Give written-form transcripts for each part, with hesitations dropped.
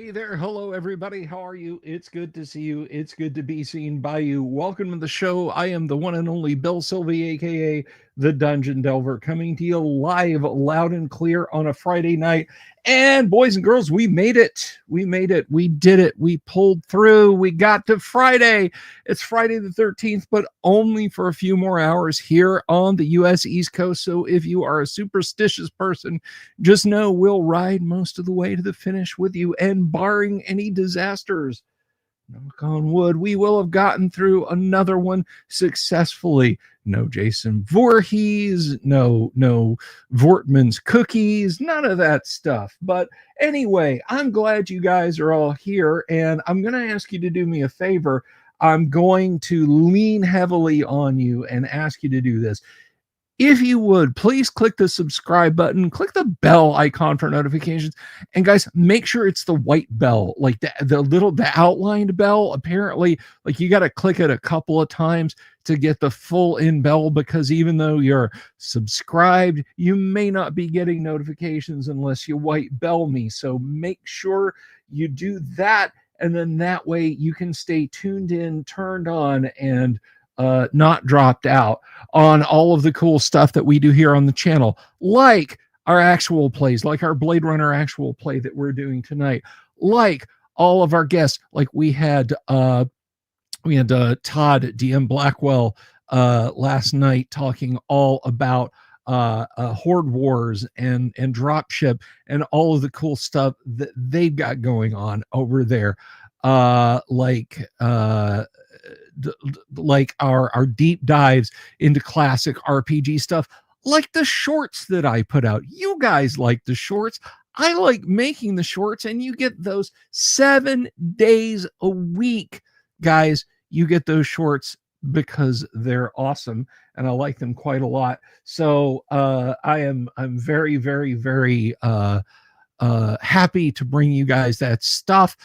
Hey there. Hello, everybody. How are you? It's good to see you. It's good to be seen by you. Welcome to the show. I am the one and only Bill Sylvie, aka the Dungeon Delver, coming to you live, loud and clear on a Friday night. And boys and girls, we made it. We made it. We did it. We pulled through. We got to Friday. It's Friday the 13th, but only for a few more hours here on the U.S. East Coast. So if you are a superstitious person, just know we'll ride most of the way to the finish with you, and barring any disasters, knock on wood, we will have gotten through another one successfully. No Jason Voorhees, no Vortman's cookies, none of that stuff. But anyway, I'm glad you guys are all here, and I'm going to ask you to do me a favor. I'm going to lean heavily on you and ask you to do this. If you would, please click the subscribe button, click the bell icon for notifications. And guys, make sure it's the white bell, like the outlined bell. Apparently, like you got to click it a couple of times to get the full in bell, because even though you're subscribed, you may not be getting notifications unless you white bell me. So make sure you do that. And then that way you can stay tuned in, turned on, and not dropped out on all of the cool stuff that we do here on the channel, like our actual plays, like our Blade Runner actual play that we're doing tonight, like all of our guests. Like we had Todd DM Blackwell last night talking all about Horde Wars and Dropship and all of the cool stuff that they've got going on over there. Like our deep dives into classic RPG stuff, like the shorts that I put out. You guys like the shorts. I like making the shorts, and you get those 7 days a week, guys. You get those shorts because they're awesome, and I like them quite a lot. So I'm very, very, very happy to bring you guys that stuff.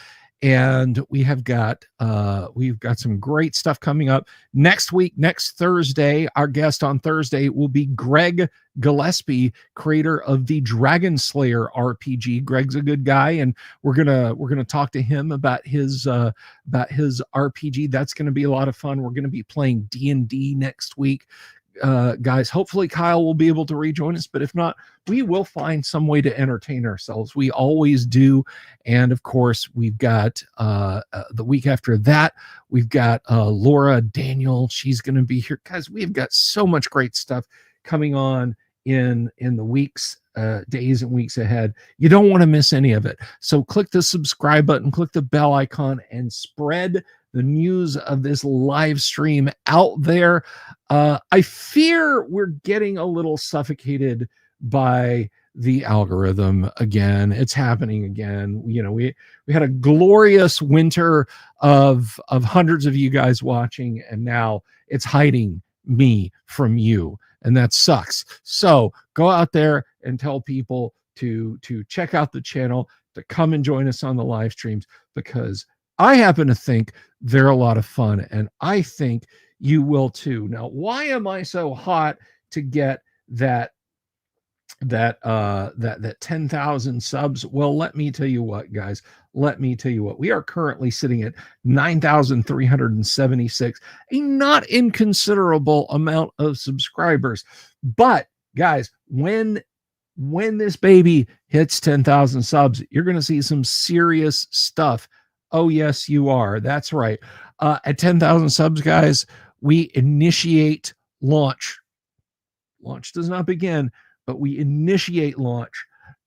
And we've got some great stuff coming up next week. Next Thursday, our guest on Thursday will be Greg Gillespie, creator of the Dragon Slayer RPG. Greg's a good guy, and we're gonna talk to him about his RPG. That's gonna be a lot of fun. We're gonna be playing D&D next week. Guys, hopefully Kyle will be able to rejoin us, but if not, we will find some way to entertain ourselves. We always do. And of course, we've got the week after that, we've got Laura Daniel. She's going to be here. Guys, we've got so much great stuff coming on in the weeks, days and weeks ahead. You don't want to miss any of it. So click the subscribe button, click the bell icon, and spread the news of this live stream out there. I fear we're getting a little suffocated by the algorithm again. It's happening again. You know, we had a glorious winter of hundreds of you guys watching, and now it's hiding me from you, and that sucks. So go out there and tell people to check out the channel, to come and join us on the live streams, because I happen to think they're a lot of fun, and I think you will too. Now, why am I so hot to get that 10,000 subs? Well, let me tell you what, guys. Let me tell you what. We are currently sitting at 9,376, a not inconsiderable amount of subscribers. But guys, when this baby hits 10,000 subs, you're going to see some serious stuff. Oh, yes, you are. That's right. At 10,000 subs, guys, we initiate launch. Launch does not begin, but we initiate launch,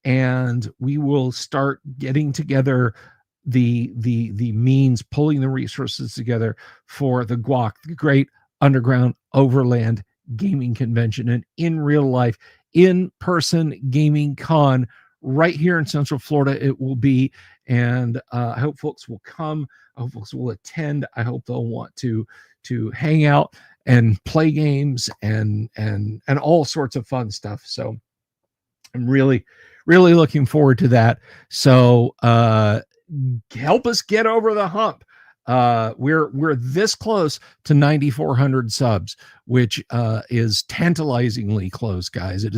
and we will start getting together the means, pulling the resources together for the GWOC, the Great Underground Overland Gaming Convention, and in real life, in-person gaming con right here in Central Florida. It will be, and I hope folks will come. I hope folks will attend. I hope they'll want to hang out and play games and all sorts of fun stuff. So I'm really looking forward to that. So help us get over the hump. We're this close to 9,400 subs, which is tantalizingly close, guys. It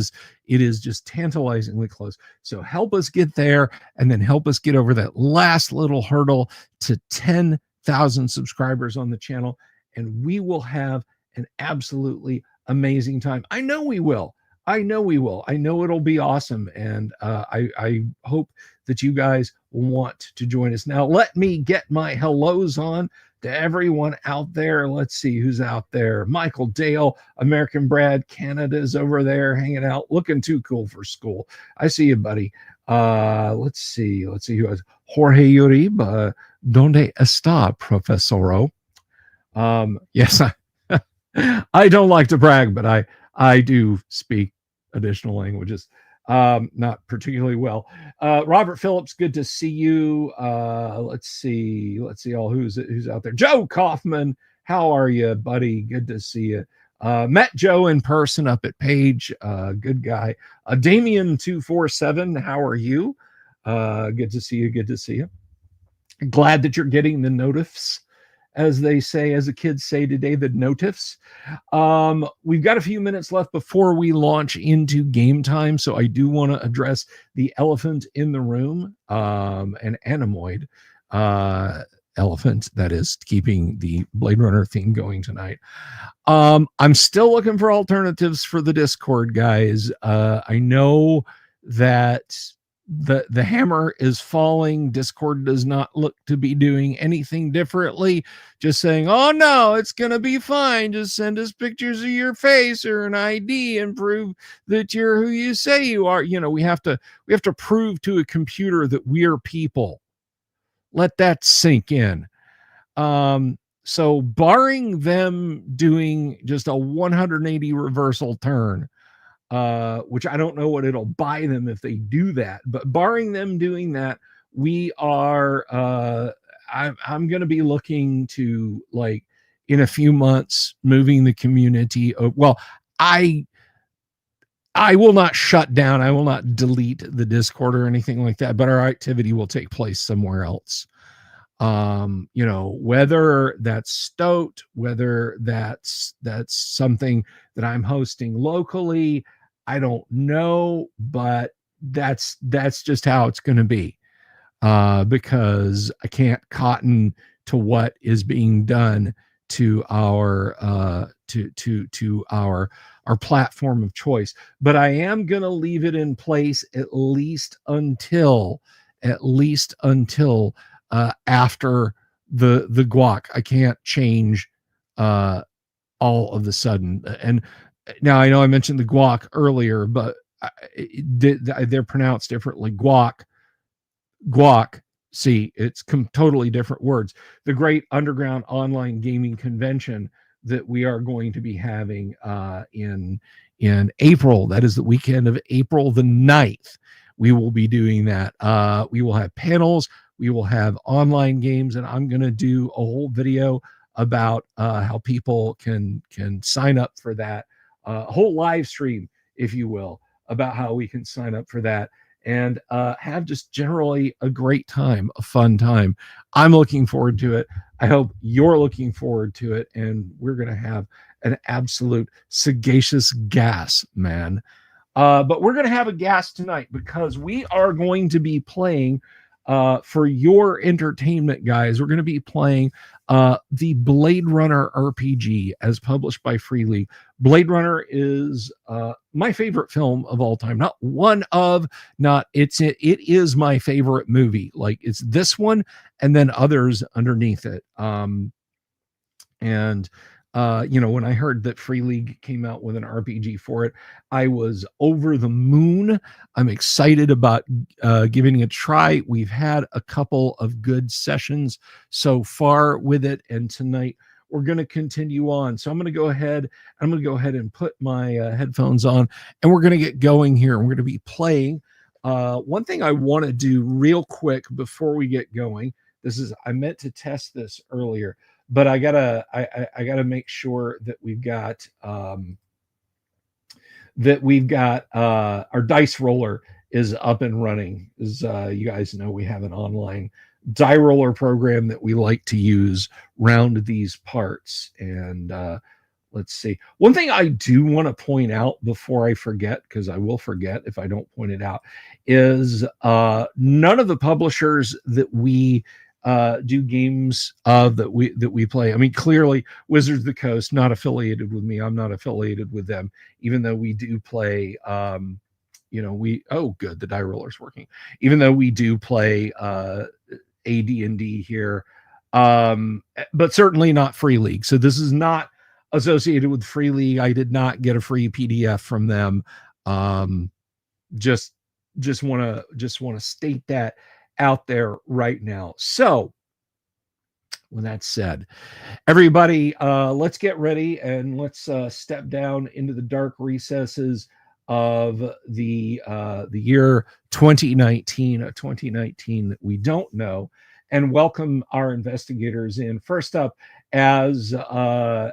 is just tantalizingly close. So help us get there, and then help us get over that last little hurdle to 10,000 subscribers on the channel, and we will have an absolutely amazing time. I know we will. I know we will. I know it'll be awesome, and I hope that you guys want to join us. Now, let me get my hellos on to everyone out there. Let's see who's out there. Michael Dale, American Brad, Canada's over there hanging out, looking too cool for school. I see you, buddy. Let's see who has Jorge Uribe. ¿Dónde está, profesoro? Yes, I don't like to brag, but I do speak additional languages, not particularly well. Robert Phillips, good to see you. Let's see all who's out there. Joe Kaufman, how are you, buddy? Good to see you. Met Joe in person up at Page. Good guy. Damien247, how are you? Good to see you. Glad that you're getting the notifs, as they say, as the kids say today, the notifs. We've got a few minutes left before we launch into game time, so I do want to address the elephant in the room, an anemoid elephant that is keeping the Blade Runner theme going tonight. I'm still looking for alternatives for the Discord, guys. I know that the hammer is falling. Discord does not look to be doing anything differently, just saying, oh no, it's gonna be fine, just send us pictures of your face or an ID and prove that you're who you say you are. We have to prove to a computer that we're people. Let that sink in. So barring them doing just a 180 reversal turn, which I don't know what it'll buy them if they do that, but barring them doing that, we are I'm going to be looking to, like, in a few months, moving the community. Well, I will not shut down, I will not delete the Discord or anything like that, but our activity will take place somewhere else. Whether that's Stoat, whether that's something that I'm hosting locally, I don't know, but that's just how it's going to be, because I can't cotton to what is being done to our to our platform of choice. But I am going to leave it in place at least until after the guac. I can't change all of a sudden. And now I know I mentioned the guac earlier, but they're pronounced differently. Guac. See, it's totally different words. The Great Underground Online Gaming Convention that we are going to be having in April. That is the weekend of April the 9th. We will be doing that. We will have panels. We will have online games, and I'm going to do a whole video about how people can sign up for that. A whole live stream, if you will, about how we can sign up for that and have just generally a great time, a fun time. I'm looking forward to it. I hope you're looking forward to it, and we're going to have an absolute sagacious gas, man. But we're going to have a gas tonight because we are going to be playing, for your entertainment, guys, we're going to be playing the Blade Runner RPG as published by Free League. Blade Runner is my favorite film of all time. Not one of, not it is my favorite movie. Like, it's this one and then others underneath it. When I heard that Free League came out with an RPG for it, I was over the moon. I'm excited about giving it a try. We've had a couple of good sessions so far with it, and tonight we're going to continue on. So I'm going to go ahead and put my headphones on, and we're going to get going here. We're going to be playing. One thing I want to do real quick before we get going, I meant to test this earlier, but I gotta make sure that we've got our dice roller is up and running. As you guys know, we have an online die roller program that we like to use round these parts. And let's see. One thing I do want to point out before I forget, because I will forget if I don't point it out, is none of the publishers that we do games that we play. I mean, clearly Wizards of the Coast not affiliated with me. I'm not affiliated with them, even though we do play. Good, the die roller's working. Even though we do play AD&D here, but certainly not Free League. So this is not associated with Free League. I did not get a free PDF from them. Just want to state that out there right now. So with that said, everybody, let's get ready and let's step down into the dark recesses of the year 2019, a 2019 that we don't know, and welcome our investigators in. First up, as I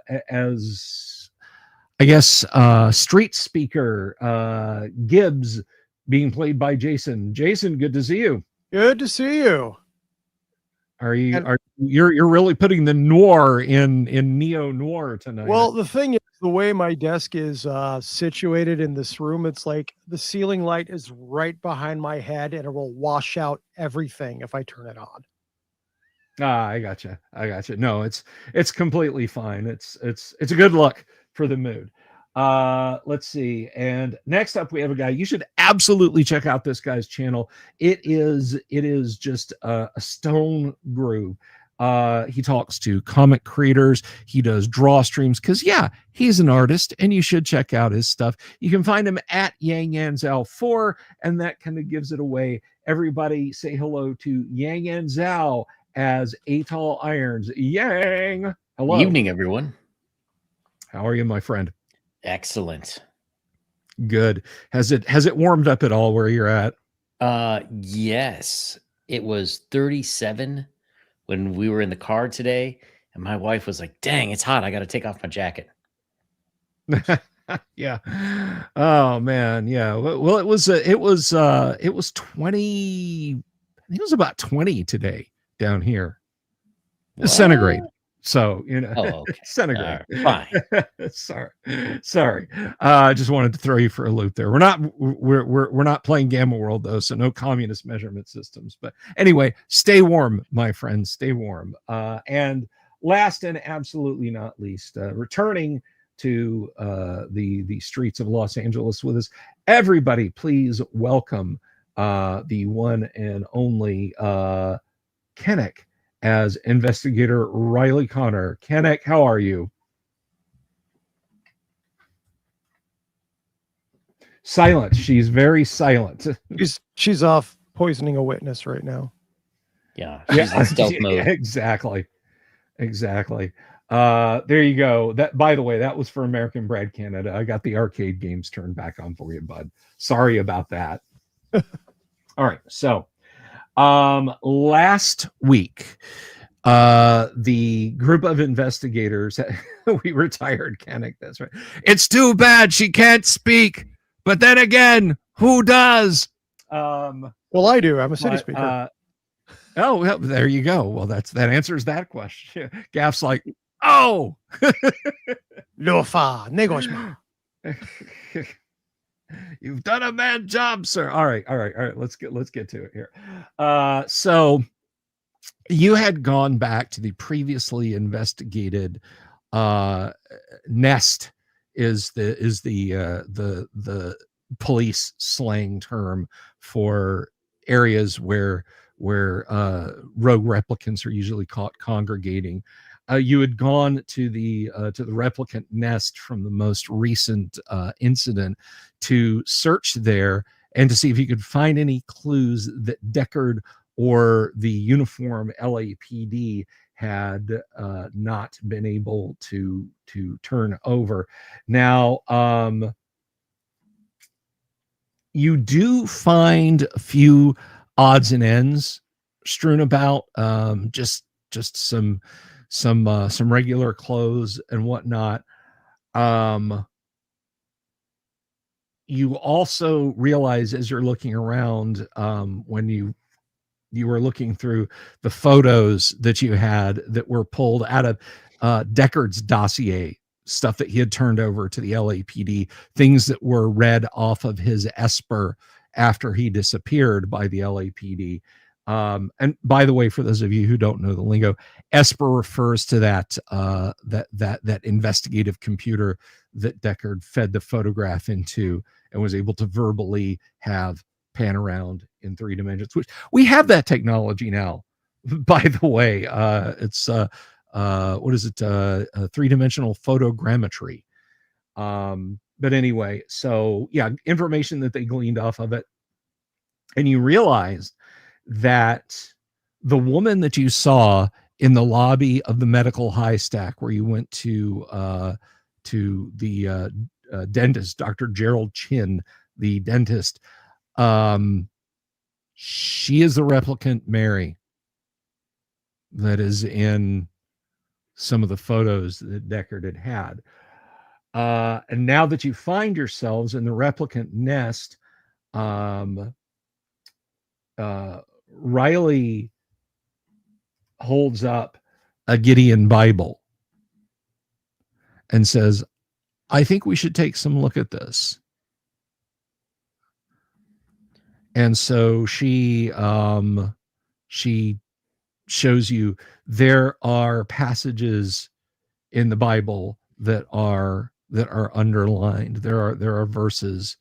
guess street speaker Gibbs, being played by Jason. Jason, good to see you. Good to see you. You're really putting the noir in neo noir tonight? Well, the thing is, the way my desk is situated in this room, it's like the ceiling light is right behind my head, and it will wash out everything if I turn it on. I gotcha. No, it's completely fine. It's a good look for the mood. Let's see. And next up, we have a guy. You should absolutely check out this guy's channel. It is just a stone groove. He talks to comic creators. He does draw streams because, yeah, he's an artist, and you should check out his stuff. You can find him at Yang Yanzhao 4, and that kind of gives it away. Everybody say hello to Yang Yanzhao as Atoll Irons. Yang, hello. Evening, everyone. How are you, my friend? Excellent. Good. Has it warmed up at all where you're at? Yes. It was 37 when we were in the car today, and my wife was like, "Dang, it's hot. I got to take off my jacket." Yeah. Oh man. Yeah. Well, it was 20. I think it was about 20 today down here. What? Centigrade. So, okay. Centigrade. Fine. Sorry. I just wanted to throw you for a loop there. We're not playing Gamma World though, so no communist measurement systems. But anyway, stay warm, my friends. Stay warm. And last and absolutely not least, returning to the streets of Los Angeles with us, everybody, please welcome the one and only Kennick as investigator Riley Connor. Kennick, how are you? Silent. She's very silent. She's off poisoning a witness right now. Yeah, she's in stealth mode. Exactly. There you go. That, by the way, that was for American Brad Canada. I got the arcade games turned back on for you, bud. Sorry about that. All right, so last week, the group of investigators, we retired Kennick. That's right. It's too bad she can't speak, but then again, who does? Well, I do. I'm a city speaker. Oh, well, there you go. Well, that answers that question. Gaff's like, oh, Lofa, négociement. You've done a bad job, sir. All right. Let's get to it here. So you had gone back to the previously investigated nest is the police slang term for areas where rogue replicants are usually caught congregating. You had gone to the replicant nest from the most recent incident to search there and to see if you could find any clues that Deckard or the uniform LAPD had not been able to turn over. Now, you do find a few odds and ends strewn about, just some regular clothes and whatnot. You also realize as you're looking around, when you you were looking through the photos that you had that were pulled out of Deckard's dossier, stuff that he had turned over to the LAPD, things that were read off of his Esper after he disappeared by the LAPD. And by the way, for those of you who don't know the lingo, Esper refers to that investigative computer that Deckard fed the photograph into and was able to verbally have pan around in 3 dimensions, which we have that technology now. By the way, it's what is it? 3-dimensional photogrammetry. But anyway, so yeah, information that they gleaned off of it. And you realized that the woman that you saw in the lobby of the medical high stack, where you went to the dentist, Dr. Gerald Chin, the dentist, she is the replicant Mary that is in some of the photos that Deckard had. And now that you find yourselves in the replicant nest, Riley holds up a Gideon Bible and says, I think we should take some look at this. And so she shows you there are passages in the Bible that are underlined. There are verses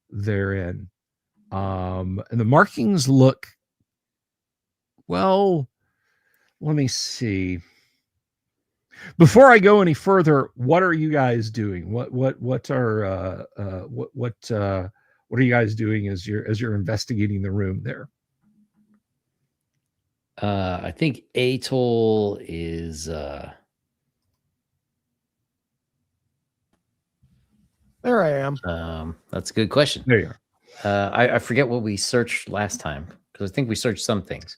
therein. And the markings look, well, let me see. Before I go any further, what are you guys doing? What are you guys doing as you're investigating the room there? I think Atoll is There I am. that's a good question. There you are. I forget what we searched last time, because I think we searched some things.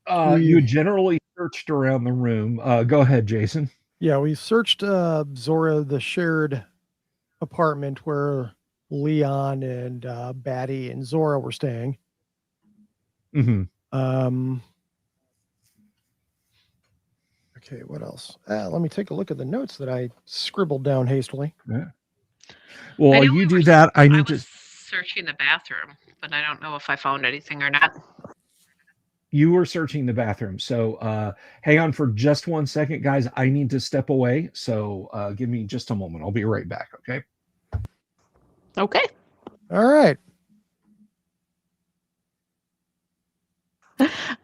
You generally searched around the room. Go ahead, Jason. Yeah, we searched Zora, the shared apartment where Leon and Batty and Zora were staying. Mm-hmm. Okay, what else? Let me take a look at the notes that I scribbled down hastily. Yeah. Well, while you do that, I need to searching the bathroom, but I don't know if I found anything or not. You were searching the bathroom, so hang on for just 1 second, guys. I need to step away, so give me just a moment. I'll be right back. Okay. Okay. All right.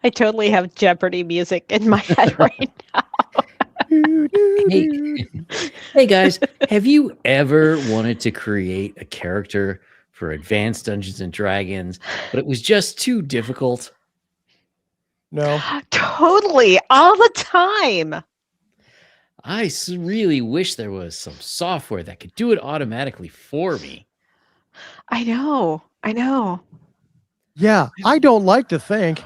I totally have Jeopardy music in my head right now. Hey guys, have you ever wanted to create a character for Advanced Dungeons and Dragons, but it was just too difficult? No. Totally, all the time. I really wish there was some software that could do it automatically for me. I know. Yeah, I don't like to think.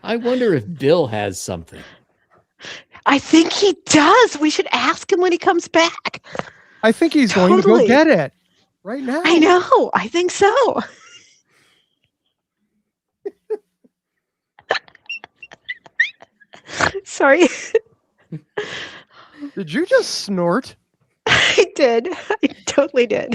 I wonder if Bill has something. I think he does. We should ask him when he comes back. I think he's going to go Totally. get it right now. I know. I think so. Sorry. Did you just snort? I did. I totally did.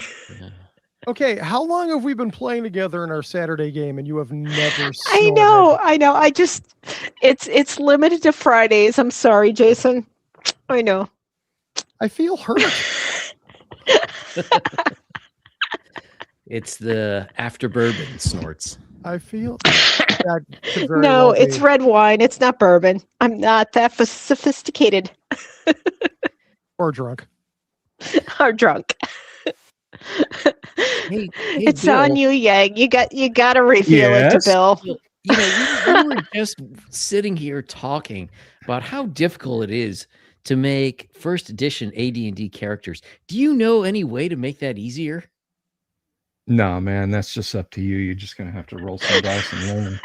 Okay, how long have we been playing together in our Saturday game and you have never snorted? I know. I just it's limited to Fridays. I'm sorry, Jason. I know. I feel hurt. It's the after bourbon snorts. I feel that could very No, well be. it's red wine. It's not bourbon. I'm not that sophisticated Or drunk. or drunk. Hey, It's Bill, on you, Yang. You got to reveal it to Yes? Bill. You know, we were just sitting here talking about how difficult it is to make first edition AD&D characters. Do you know any way to make that easier? No, man, that's just up to you. You're just gonna have to roll some dice and learn.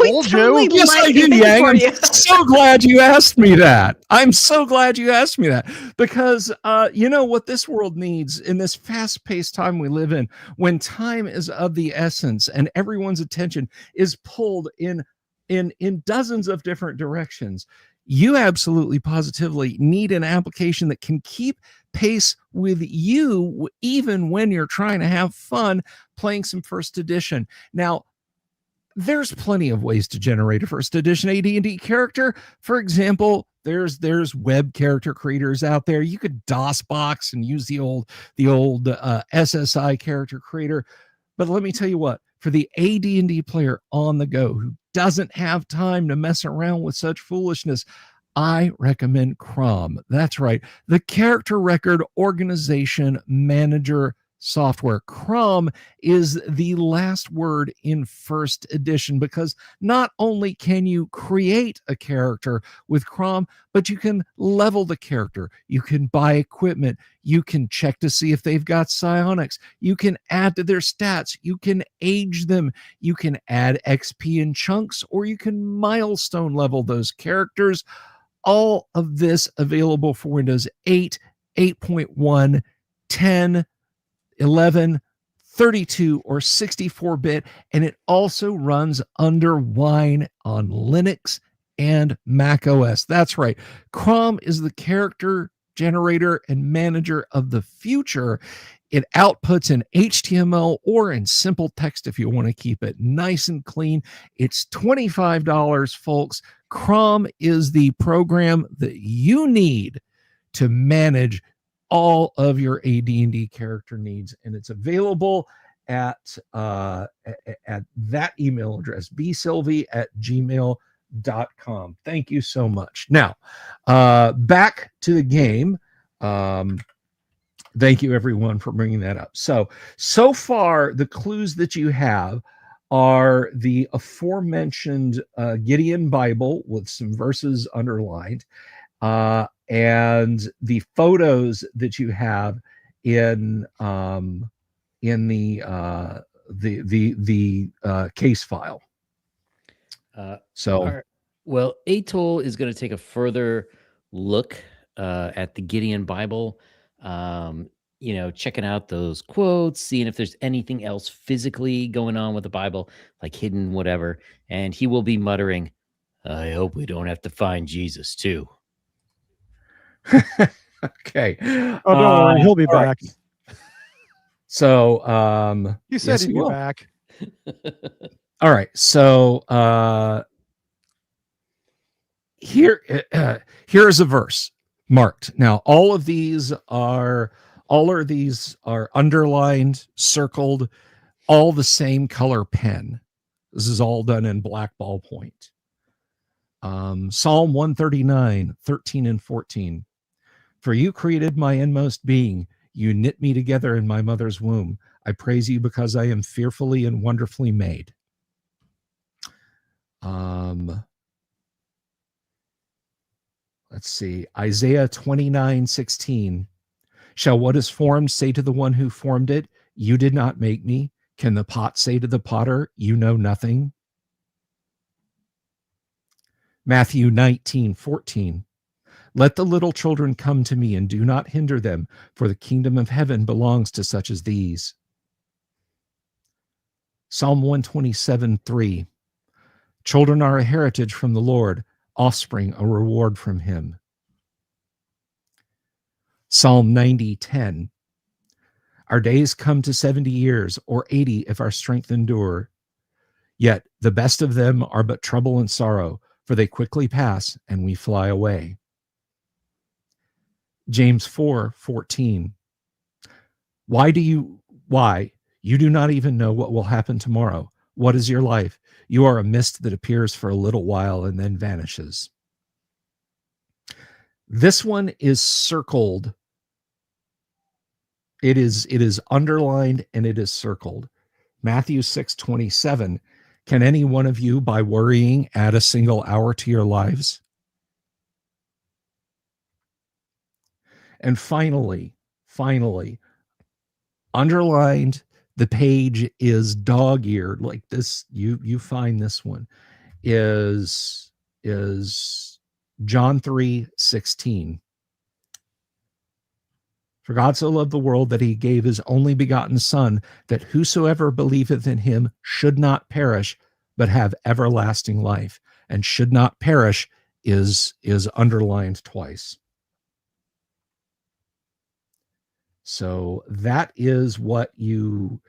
told totally you. Yes, let I do, in Yang. for I'm you. so glad you asked me that. I'm so glad you asked me that because you know what this world needs in this fast-paced time we live in, when time is of the essence and everyone's attention is pulled in dozens of different directions. You absolutely positively need an application that can keep pace with you even when you're trying to have fun playing some first edition. Now, there's plenty of ways to generate a first edition AD&D character. For example, there's web character creators out there. You could DOSBox and use the old SSI character creator. But let me tell you what, for the AD&D player on the go who doesn't have time to mess around with such foolishness, I recommend Crom. That's right, the character record organization manager software. Crom is the last word in first edition because not only can you create a character with Crom, but you can level the character. You can buy equipment. You can check to see if they've got psionics. You can add to their stats. You can age them. You can add XP in chunks, or you can milestone level those characters. All of this available for Windows 8, 8.1, 10, 11, 32, or 64-bit, and it also runs under Wine on Linux and Mac OS. That's right. Crom is the character generator and manager of the future. It outputs in HTML or in simple text if you want to keep it nice and clean. It's $25, folks. Crom is the program that you need to manage all of your AD&D character needs, and it's available at that email address, bsylvie@gmail.com. Thank you so much. Now, back to the game. Thank you, everyone, for bringing that up. So far, the clues that you have are the aforementioned Gideon Bible with some verses underlined, and the photos that you have in the case file. So, well, Atol is going to take a further look at the Gideon Bible. Checking out those quotes, seeing if there's anything else physically going on with the Bible, like hidden whatever. And he will be muttering, "I hope we don't have to find Jesus too." okay. Oh, don't worry, he'll be back. Right. So, you said yes, he'd be back. All right. So, here is a verse marked. Now, all of these are underlined, circled, all the same color pen. This is all done in black ballpoint. Psalm 139, 13 and 14. For you created my inmost being. You knit me together in my mother's womb. I praise you because I am fearfully and wonderfully made. Let's see. Isaiah 29:16. Shall what is formed say to the one who formed it, you did not make me? Can the pot say to the potter, you know nothing? Matthew 19:14. Let the little children come to me and do not hinder them, for the kingdom of heaven belongs to such as these. Psalm 127:3. Children are a heritage from the Lord, offspring a reward from him. Psalm 90:10. Our days come to 70 years, or 80 if our strength endure. Yet the best of them are but trouble and sorrow, for they quickly pass and we fly away. James 4:14. Why you do not even know what will happen tomorrow? What is your life? You are a mist that appears for a little while and then vanishes. This one is circled. It is underlined and it is circled. Matthew 6:27. Can any one of you, by worrying, add a single hour to your lives? And finally, underlined, the page is dog-eared like this. You find this one. is John 3:16. For God so loved the world that he gave his only begotten Son, that whosoever believeth in him should not perish, but have everlasting life. And should not perish is underlined twice. So that is what you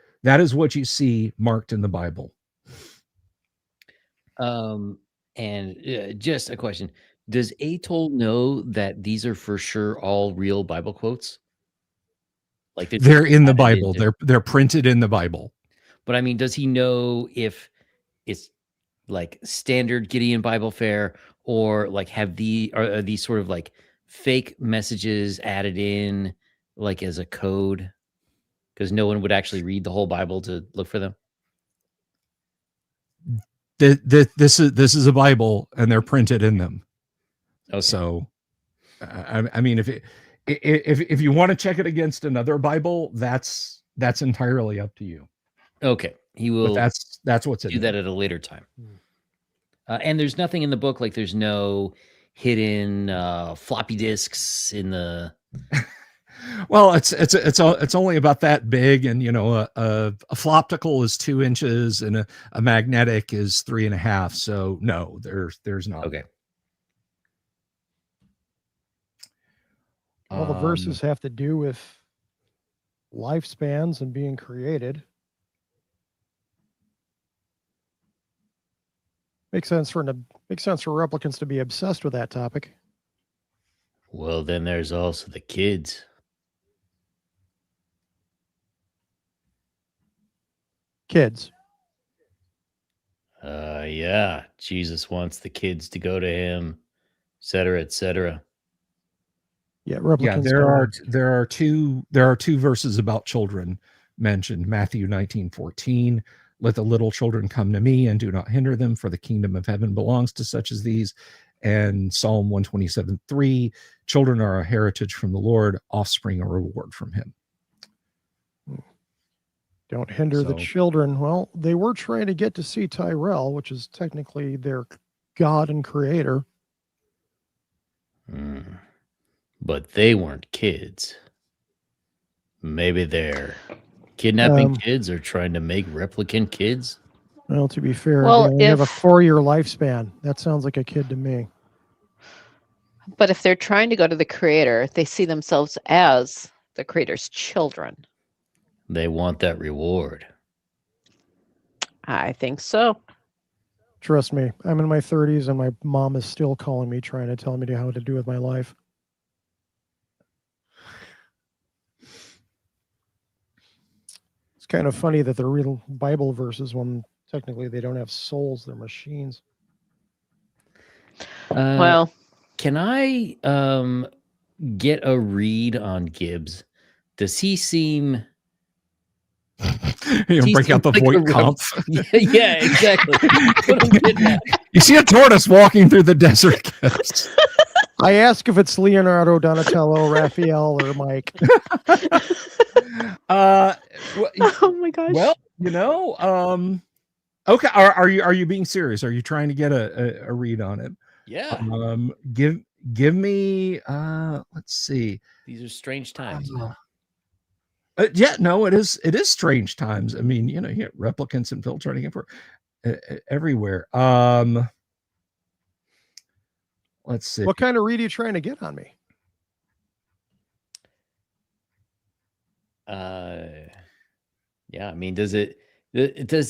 see marked in the Bible. And just a question: does Atoll know that these are for sure all real Bible quotes? Like They're in the added Bible. into- They're printed in the Bible. But I mean, does he know if it's like standard Gideon Bible fare, or like are these sort of like fake messages added in like as a code? Because no one would actually read the whole Bible to look for them. This is a Bible, and they're printed in them. Okay. So, I mean, if you want to check it against another Bible, that's entirely up to you. Okay, he will. But that's what's in do there. that at a later time. And there's nothing in the book, like there's no hidden floppy disks in the. Well, it's only about that big, and a floptical is 2 inches, and a magnetic is 3.5. So no, there's not. Okay. All the verses have to do with lifespans and being created. Makes sense for replicants to be obsessed with that topic. Well, then there's also the kids. Kids. Yeah. Jesus wants the kids to go to him, et cetera, et cetera. Yeah, replicants. There are two verses about children mentioned. Matthew 19:14. Let the little children come to me, and do not hinder them, for the kingdom of heaven belongs to such as these. And Psalm 127:3. Children are a heritage from the Lord, offspring a reward from him. Don't hinder the children. Well, they were trying to get to see Tyrell, which is technically their God and creator. But they weren't kids. Maybe they're kidnapping kids or trying to make replicant kids. Well, to be fair, Well, they have a 4-year lifespan. That sounds like a kid to me. But if they're trying to go to the creator, they see themselves as the creator's children. They want that reward. I think so. Trust me, I'm in my 30s and my mom is still calling me, trying to tell me how to do with my life. It's kind of funny that they're real Bible verses when technically they don't have souls, they're machines. Well, can I get a read on Gibbs? Does he seem... break out the like Voight comp. Yeah, exactly. What I'm getting at. You see a tortoise walking through the desert. I ask if it's Leonardo, Donatello, Raphael, or Mike. oh my gosh. Well, okay. Are you being serious? Are you trying to get a read on it? Yeah. Give me. Let's see. These are strange times. Yeah, no, it is strange times. I mean, you get replicants infiltrating everywhere. Let's see. What kind of read are you trying to get on me? Yeah, I mean, does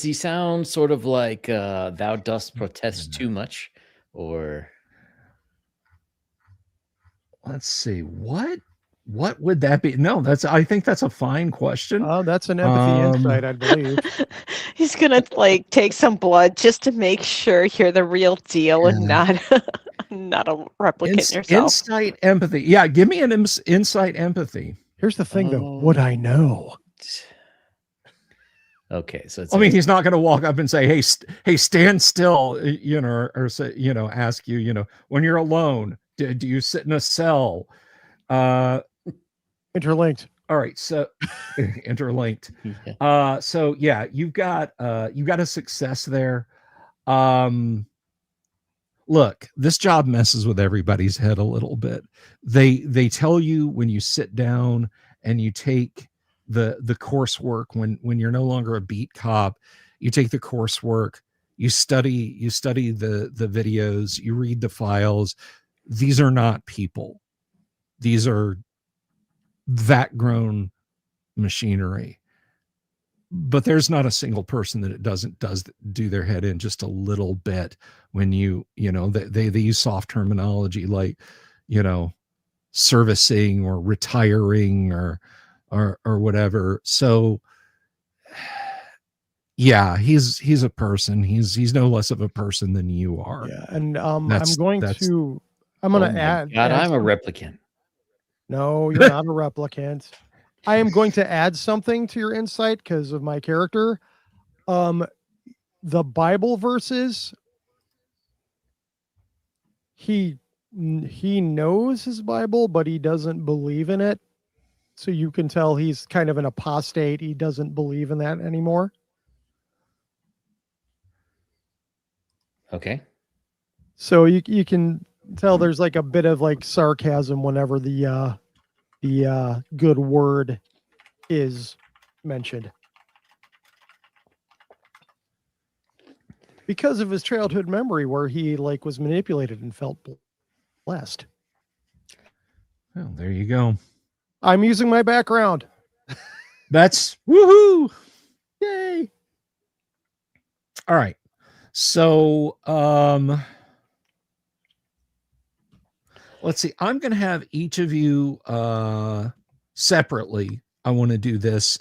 he sound sort of like thou dost protest too much, or let's see, what would that be? No, I think that's a fine question. Oh, that's an empathy insight, I believe. He's gonna take some blood just to make sure you're the real deal and not a replicant yourself. Insight, empathy. Yeah, give me an insight, empathy. Here's the thing, though. Would I know? Okay, so I mean, he's not going to walk up and say, "Hey, stand still," or say, ask you, when you're alone, do you sit in a cell? Interlinked. All right, so interlinked. Yeah. So yeah, you've got a success there. look, this job messes with everybody's head a little bit. They tell you when you sit down and you take the coursework, when you're no longer a beat cop, you take the coursework, you study the videos, you read the files. These are not people. These are vat grown machinery. But there's not a single person that it does do their head in just a little bit when you know, they use soft terminology like, you know, servicing or retiring or whatever. So yeah, he's a person. He's no less of a person than you are. Yeah, and I'm That's going that's to I'm Oh gonna my add God, I'm a some- replicant. No, you're not a replicant. I am going to add something to your insight because of my character. The Bible verses, he knows his Bible, but he doesn't believe in it. So you can tell he's kind of an apostate. He doesn't believe in that anymore. Okay. So you can tell there's like a bit of like sarcasm whenever the good word is mentioned. Because of his childhood memory where he like was manipulated and felt blessed. well, there you go. I'm using my background. That's woohoo. Yay. All right. So let's see. I'm going to have each of you separately. I want to do this.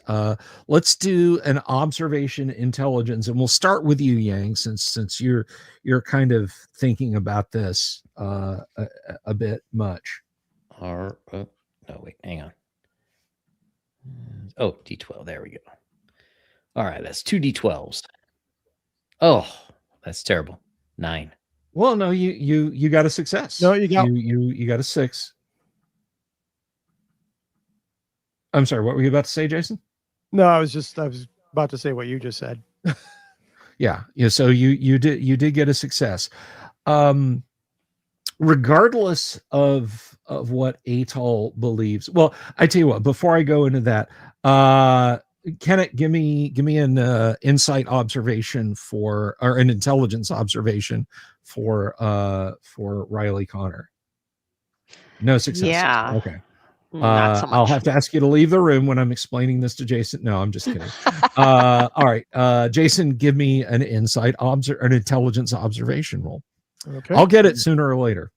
Let's do an observation intelligence, and we'll start with you, Yang, since you're kind of thinking about this a bit much. No, wait, hang on. Oh, D12. There we go. All right, that's 2 D12s. Oh, that's terrible. 9. Well, no, you got a success. No, you got you got a 6. I'm sorry, what were you about to say, Jason? No, I was about to say what you just said. Yeah. So you did get a success. Regardless of what Atoll believes. Well, I tell you what, before I go into that, Kenneth, give me an insight observation or an intelligence observation for Riley Connor. No success. Yeah. Okay. Not so much. I'll have to ask you to leave the room when I'm explaining this to Jason. No, I'm just kidding. All right. Jason, give me an an intelligence observation roll. Okay. I'll get it sooner or later.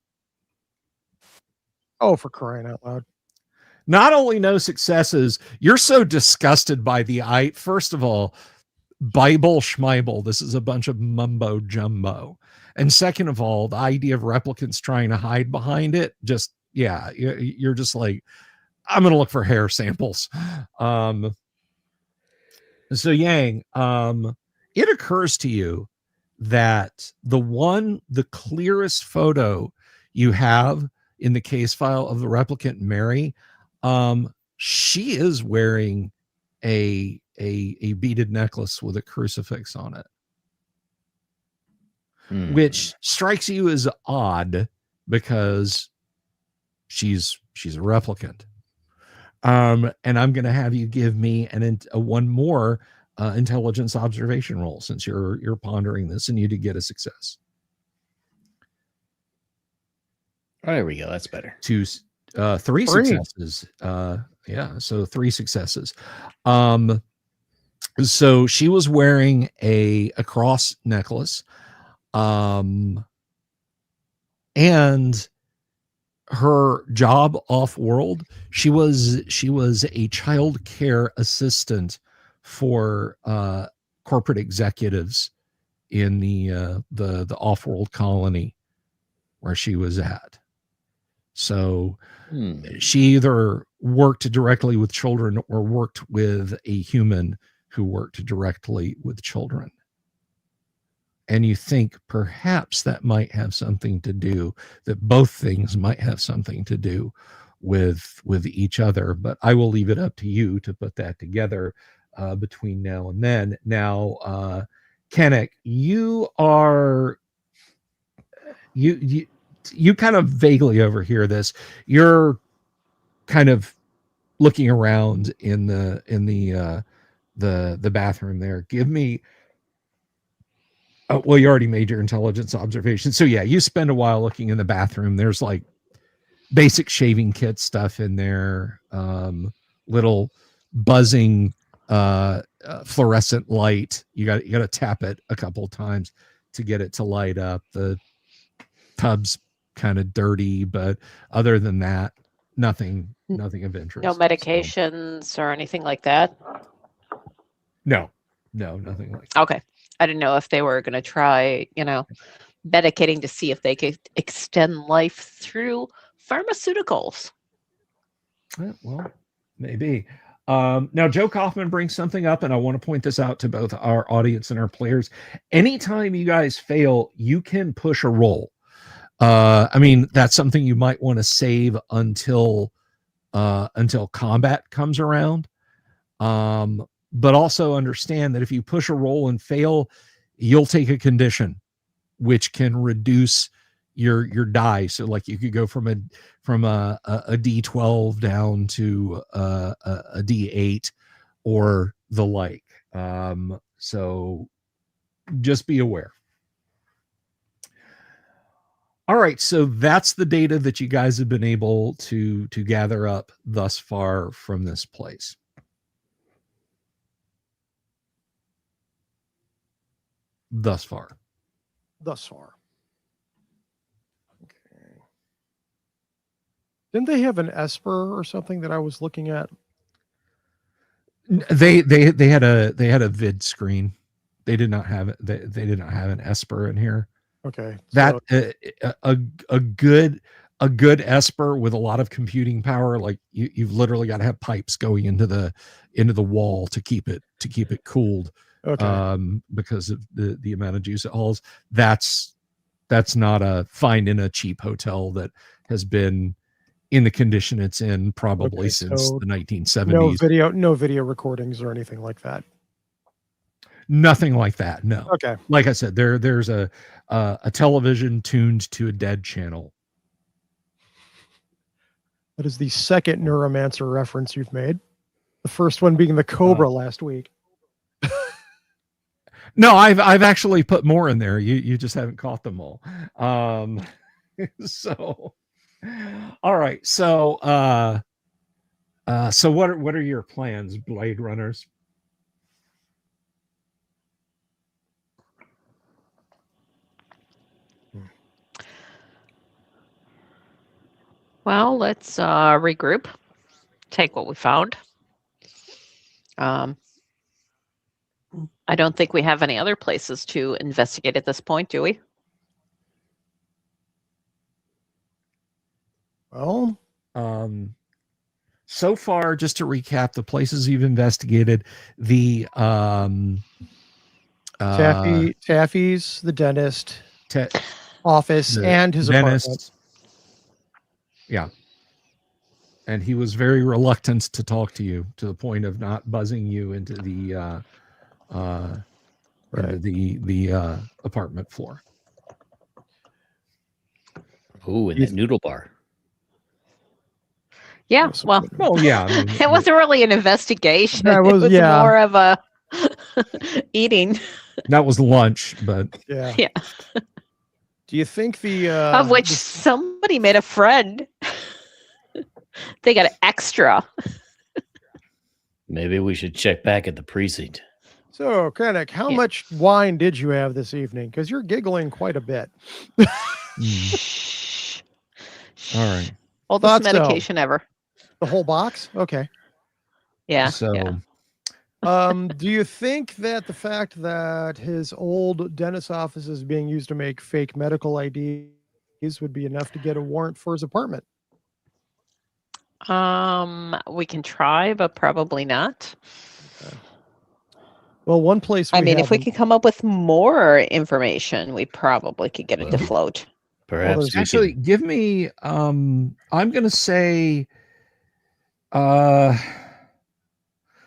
Oh, for crying out loud. Not only no successes, you're so disgusted by the first of all, Bible schmeibel. This is a bunch of mumbo jumbo. And second of all, the idea of replicants trying to hide behind it, just, yeah, you're just like, I'm going to look for hair samples. So Yang, it occurs to you that the clearest photo you have in the case file of the replicant Mary, she is wearing a beaded necklace with a crucifix on it, which strikes you as odd because she's a replicant. And I'm going to have you give me one more intelligence observation roll since you're pondering this, and you did get a success. Oh, there we go. That's better. Three successes. Yeah, so 3 successes. So she was wearing a cross necklace, and her job off world, she was a child care assistant for corporate executives in the off world colony where she was at. So she either worked directly with children or worked with a human who worked directly with children. And you think perhaps that might have something to do, that both things might have something to do with each other. But I will leave it up to you to put that together between now and then. Now, Kenneth, you are you kind of vaguely overhear this. You're kind of looking around in the bathroom there. Give me. Oh, well, you already made your intelligence observation. So yeah, you spend a while looking in the bathroom. There's like basic shaving kit stuff in there, little buzzing fluorescent light. You got to tap it a couple times to get it to light up. The tub's kind of dirty, but other than that, nothing of interest. No medications or anything like that? No, nothing like that. Okay. I didn't know if they were going to try, medicating to see if they could extend life through pharmaceuticals. Well, maybe. Now, Joe Kaufman brings something up, and I want to point this out to both our audience and our players. Anytime you guys fail, you can push a roll. I mean, that's something you might want to save until combat comes around. But also understand that if you push a roll and fail, you'll take a condition, which can reduce your die. So like you could go from a D12 down to a D8 or the like. So just be aware. All right, so that's the data that you guys have been able to gather up thus far from this place. Thus far. Okay. Didn't they have an Esper or something that I was looking at? They had a vid screen. They did not have it. They did not have an Esper in here. Okay. That a good Esper with a lot of computing power, like you've literally got to have pipes going into the wall to keep it cooled. Okay. Because of the amount of juice it hauls. That's not a find in a cheap hotel that has been in the condition it's in probably since the 1970s. No video recordings or anything like that. Nothing like that. No. Okay. Like I said, there's a television tuned to a dead channel. That is the second Neuromancer reference you've made. The first one being the Cobra last week. No, I've actually put more in there. You just haven't caught them all. So all right. So what are your plans, Blade Runners? Well, let's regroup, take what we found. I don't think we have any other places to investigate at this point, do we? Well, so far, just to recap the places you've investigated, the Taffy's, the dentist, office, and his apartment. Yeah. And he was very reluctant to talk to you, to the point of not buzzing you into the apartment floor. Oh, and that noodle bar. Yeah, well, yeah. I mean, it wasn't really an investigation. That was, it was more of a eating. That was lunch, but yeah. Do you think of which somebody made a friend? They got extra. Maybe we should check back at the precinct. So, Krennic, how much wine did you have this evening? Because you're giggling quite a bit. All right. Oldest medication ever. The whole box? Okay. Yeah. So, do you think that the fact that his old dentist office is being used to make fake medical IDs would be enough to get a warrant for his apartment? We can try, but probably not. Okay. Well, one place if we could come up with more information, we probably could get it to float. Perhaps actually give me I'm gonna say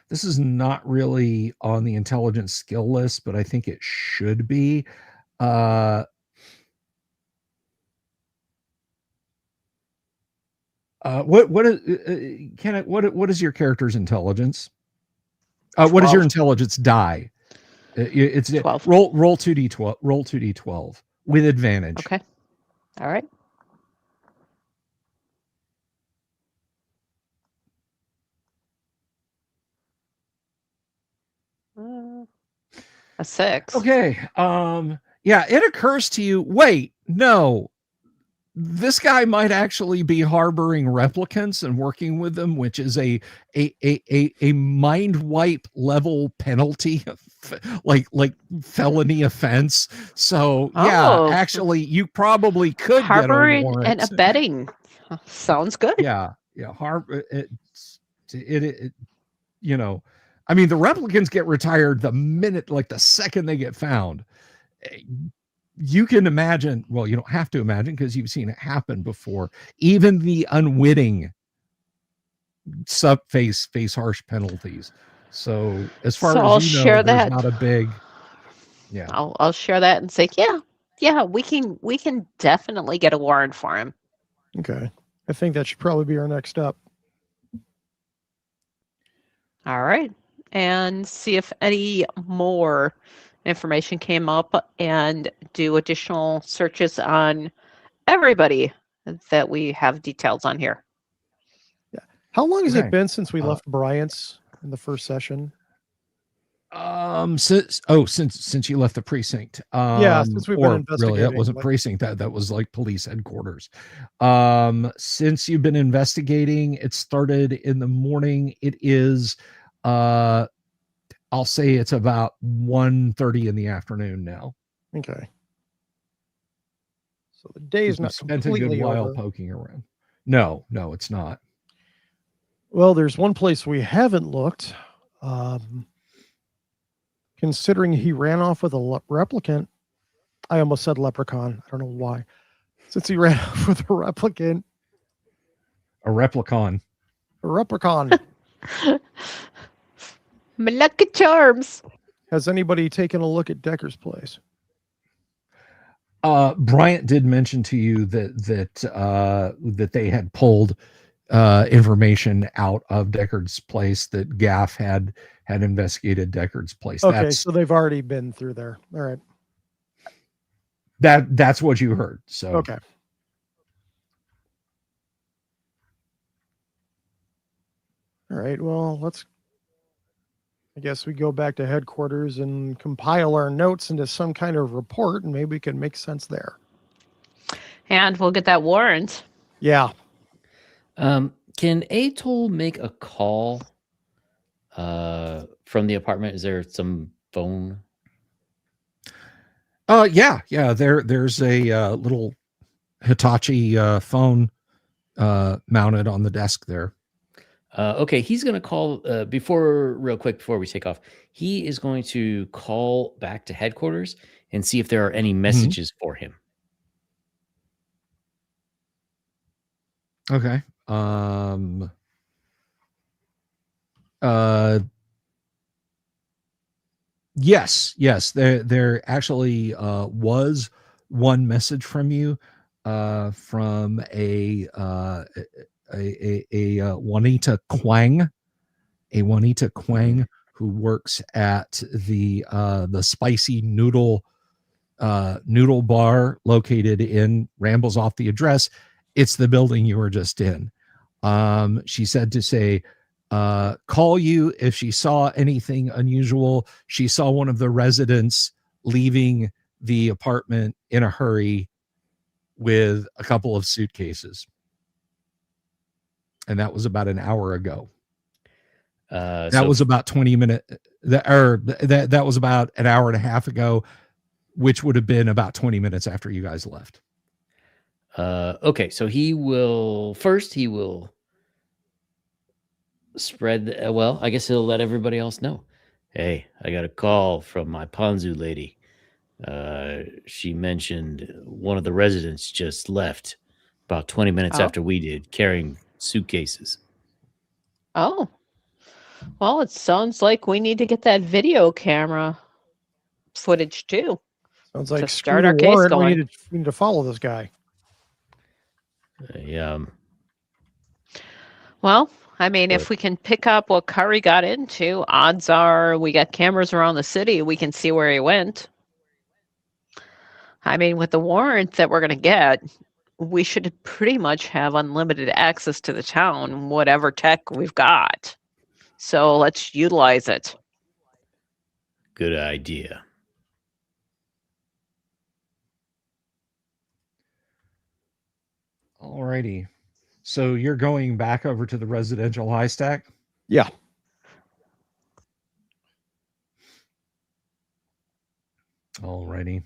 this is not really on the intelligence skill list, but I think it should be. What is what is your character's intelligence? What is your 12. intelligence die? It's 12. roll 2d12. Roll 2d12 with advantage. Okay. All right. A 6. Okay. Yeah, it occurs to you, wait, no. This guy might actually be harboring replicants and working with them, which is a mind wipe level penalty, like felony offense. So yeah, Oh. actually, you probably could get a Harboring warrant. and abetting. Sounds good. Yeah, it you know, I mean, the replicants get retired the minute, like the second they get found. You can imagine, well, you don't have to imagine because you've seen it happen before. Even the unwitting face harsh penalties. So as far So I'll as you know, share there's that. not a big, yeah. I'll share that and say, yeah, we can definitely get a warrant for him. Okay. I think that should probably be our next step. All right. And see if any more information came up and do additional searches on everybody that we have details on here. Yeah. How long has Okay. it been since we left Bryant's in the first session? Since you left the precinct. Yeah, since we've been investigating. Really, that wasn't precinct, that was like police headquarters. Since you've been investigating, it started in the morning. It is I'll say it's about 1:30 in the afternoon now. Okay. So the day is not spent a completely good while over. poking around. No, it's not. Well, there's one place we haven't looked. Considering he ran off with a replicant. I almost said leprechaun. I don't know why. Since he ran off with a replicant. A replicon. A replican. Malacca charms. Has anybody taken a look at Decker's place? Bryant did mention to you that they had pulled information out of Deckard's place, that Gaff had investigated Deckard's place. Okay, so they've already been through there. All right. That's what you heard. So okay. All right. Well, I guess we go back to headquarters and compile our notes into some kind of report, and maybe we can make sense there. And we'll get that warrant. Yeah. Can Atoll make a call from the apartment? Is there some phone? Yeah. There's a little Hitachi phone mounted on the desk there. Okay, he's going to call real quick before we take off. He is going to call back to headquarters and see if there are any messages for him. Okay. Yes. There actually was one message from you from a Juanita Quang, who works at the spicy noodle bar located in, rambles off the address. It's the building you were just in. She said to say, call you if she saw anything unusual. She saw one of the residents leaving the apartment in a hurry with a couple of suitcases. And that was about an hour ago. That was about 20 minutes. That was about an hour and a half ago, which would have been about 20 minutes after you guys left. Okay, so he will spread. Well, I guess he'll let everybody else know. Hey, I got a call from my Ponzu lady. She mentioned one of the residents just left about 20 minutes after we did, carrying suitcases. Oh. Well, it sounds like we need to get that video camera footage too. Sounds like to start our the case warrant, going. we need to follow this guy. Yeah. Well, I mean, But- if we can pick up what car he got into, odds are we got cameras around the city. We can see where he went. I mean, with the warrant that we're going to get, we should pretty much have unlimited access to the town, whatever tech we've got. So let's utilize it. Good idea. Alrighty. So you're going back over to the residential high stack? Yeah. Alrighty.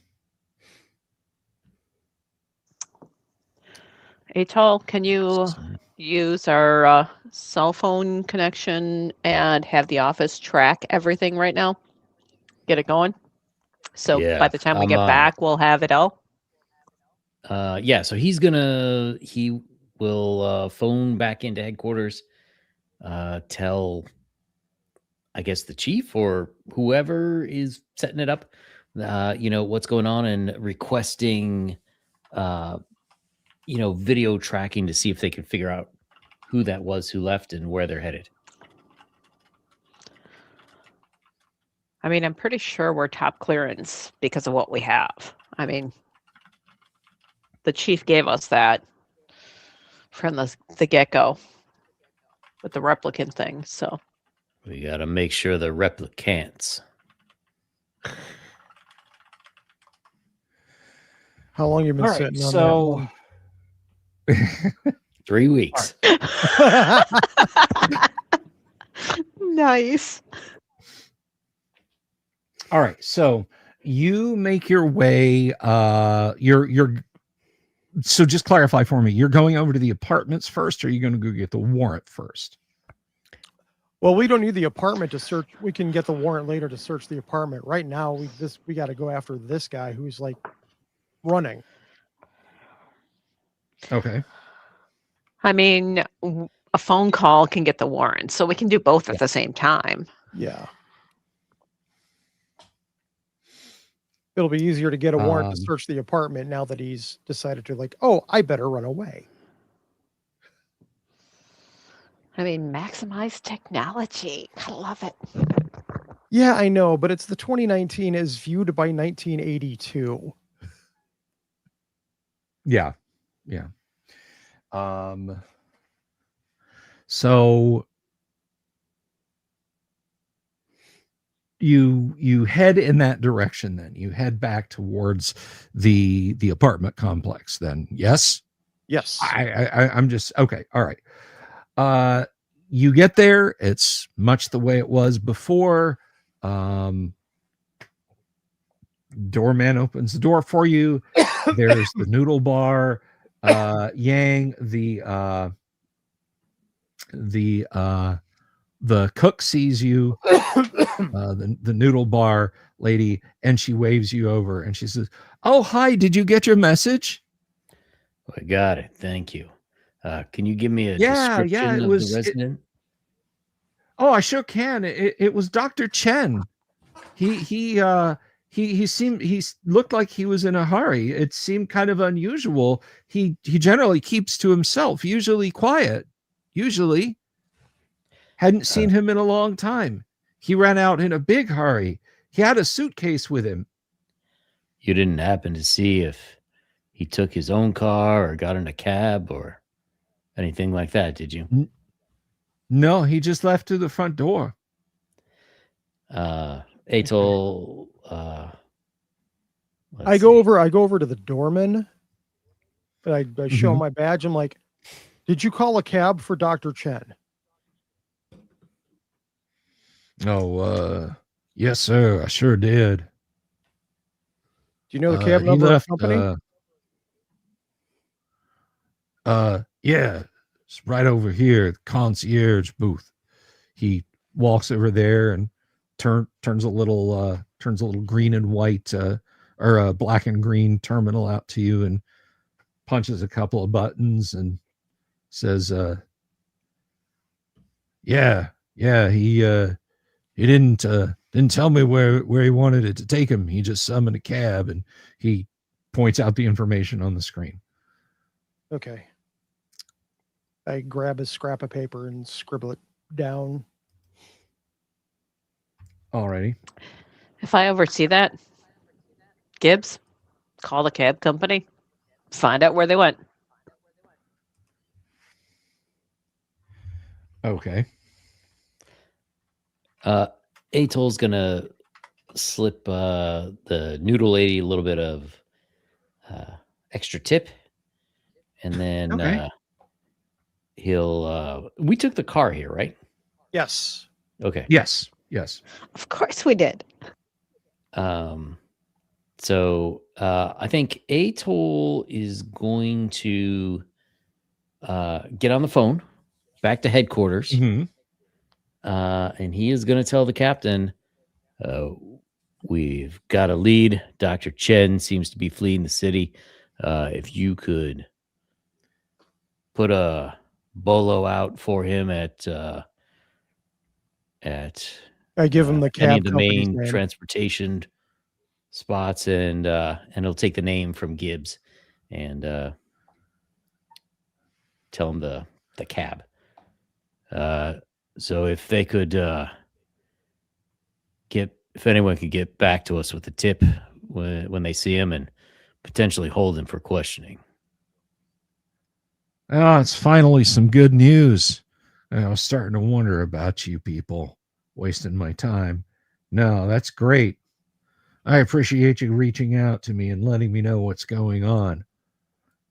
Atol, can you use our cell phone connection and have the office track everything right now? Get it going? So Yeah, by the time we I'm get on it. back, we'll have it all. Yeah, so he will phone back into headquarters, tell, I guess, the chief or whoever is setting it up, what's going on, and requesting, video tracking to see if they can figure out who that was who left and where they're headed. I mean, I'm pretty sure we're top clearance because of what we have. I mean, the chief gave us that from the get-go with the replicant thing. So We got to make sure the replicants. How long you been All right, sitting on so 3 weeks. that? nice. all right. So you make your way. So just clarify for me. You're going over to the apartments first, or are you going to go get the warrant first? Well, we don't need the apartment to search. We can get the warrant later to search the apartment. Right now, we got to go after this guy who's like running. Okay. I mean, a phone call can get the warrant, so we can do both at the same time. Yeah. It'll be easier to get a warrant to search the apartment now that he's decided to, like, oh, I better run away. I mean, maximize technology. I love it. Yeah, I know, but it's the 2019 as viewed by 1982. Yeah. So you head in that direction. Then you head back towards the apartment complex. Then yes. Yes. I'm just okay. All right. You get there. It's much the way it was before. Doorman opens the door for you. There's the noodle bar. Yang, the cook sees you, the noodle bar lady, and she waves you over and she says, "Oh, hi, did you get your message?" I got it. Thank you. Can you give me a Yeah, description it of was the resident? Oh, I sure can. It was Dr. Chen. He looked like he was in a hurry. It seemed kind of unusual. He generally keeps to himself, usually quiet. Usually. Hadn't seen him in a long time. He ran out in a big hurry. He had a suitcase with him. You didn't happen to see if he took his own car or got in a cab or anything like that, did you? No, he just left through the front door. Atol, I go over to the doorman. I show him my badge. I'm like, did you call a cab for Dr. Chen? Oh, yes, sir. I sure did. Do you know the cab number of the company? Yeah, it's right over here, the concierge booth. He walks over there and turns a little green and white or a black and green terminal out to you and punches a couple of buttons and says, yeah, he didn't tell me where he wanted it to take him. He just summoned a cab and he points out the information on the screen. Okay. I grab a scrap of paper and scribble it down. Alrighty. If I ever see that, Gibbs, call the cab company, find out where they went. Okay. Atol's gonna slip the noodle lady a little bit of extra tip, and then Okay. he'll. We took the car here, right? Yes. Okay. Yes. Yes. Of course we did. So I think Atol is going to get on the phone back to headquarters, Mhm. and he is going to tell the captain, we've got a lead. Dr. Chen seems to be fleeing the city. If you could put a bolo out for him at I give him the any cab of the company's main name. transportation spots, and he'll take the name from Gibbs and tell him the cab. So if they could if anyone could get back to us with the tip when they see him, and potentially hold him for questioning. Oh, it's finally some good news. I was starting to wonder about you people wasting my time. No, that's great. I appreciate you reaching out to me and letting me know what's going on.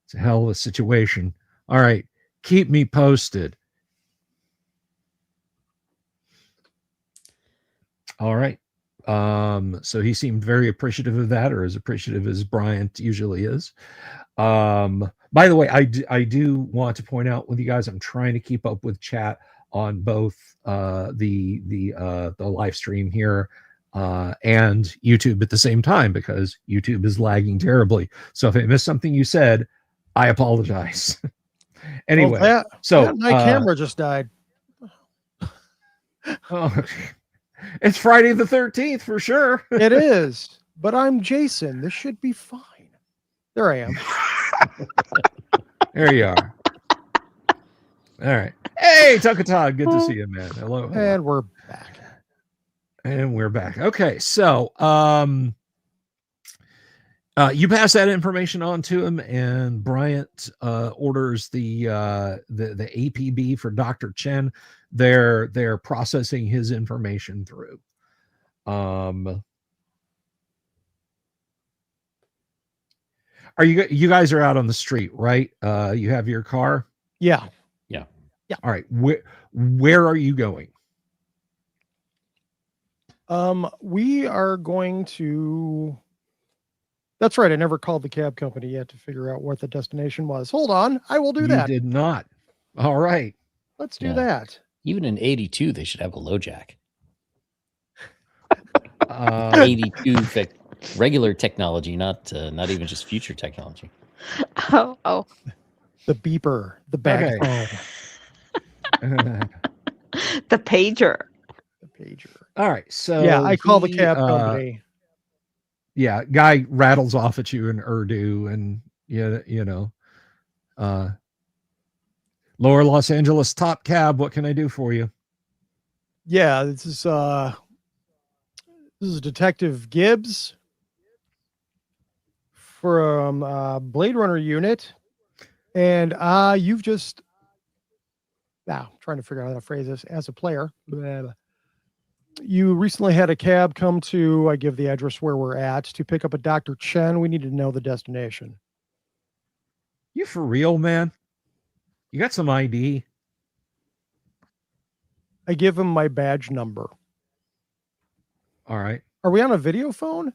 It's a hell of a situation. All right, keep me posted. All right. So he seemed very appreciative of that, or as appreciative as Bryant usually is. By the way, I do want to point out with you guys, I'm trying to keep up with chat on both the live stream here and YouTube at the same time, because YouTube is lagging terribly. So if I missed something you said, I apologize. Anyway, so my camera just died. Oh, it's Friday the 13th for sure. It is, but I'm Jason. This should be fine. There I am. There you are. All right. Hey, Tuckatog, good to see you, man. Hello. And we're back. And we're back. Okay, so you pass that information on to him, and Bryant orders the APB for Dr. Chen. They're processing his information through. Are you guys are out on the street, right? You have your car? Yeah. All right. Where are you going? We are going to. That's right. I never called the cab company yet to figure out what the destination was. Hold on. I will do that. You did not. All right. Let's do that. Even in 82, they should have a low jack. 82 regular technology, not even just future technology. Oh. The beeper, the bag phone. The pager. The pager. All right. So yeah, I call the cab company. Yeah, guy rattles off at you in Urdu, and Lower Los Angeles top cab. What can I do for you? Yeah, this is Detective Gibbs from Blade Runner unit, and you've just trying to figure out how to phrase this as a player. You recently had a cab come to, I give the address where we're at, to pick up a Dr. Chen. We need to know the destination. You for real, man? You got some ID? I give him my badge number. All right. Are we on a video phone?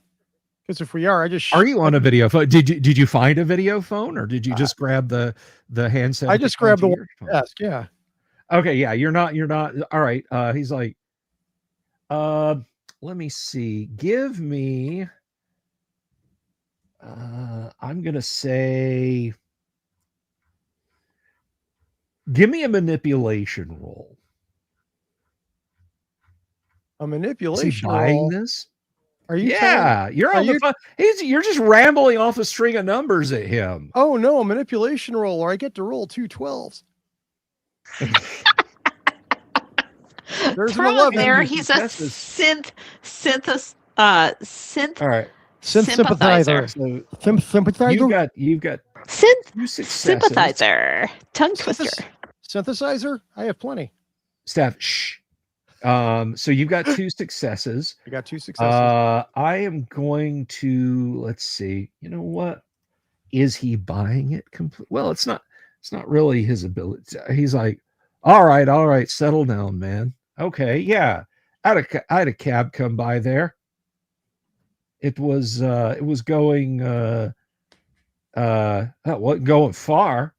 Because if we are, are you on a video phone? Did you find a video phone, or did you just grab the handset? I just grabbed the desk. Yeah. Okay. Yeah. You're not. All right. He's like, let me see. Give me. I'm gonna say. Give me a manipulation roll. A manipulation buying roll? This? Are you? Yeah, you're on the phone. You're just rambling off a string of numbers at him. Oh no, a manipulation roll, or I get to roll 2 12s. There's an Throw him 11. there. Two He's a successes. synth All right. Synth sympathizer. sympathizer. So Sympathizer. you've got Synth two successes. sympathizer. Tongue twister. Synthesizer. I have plenty. Steph, shh. So you've got two successes. I got 2 successes. I am going to, let's see. You know what? Is he buying it complete? Well, it's not really his ability. He's like, all right, settle down, man. Okay, yeah. I had a cab come by there. It was going it wasn't going far.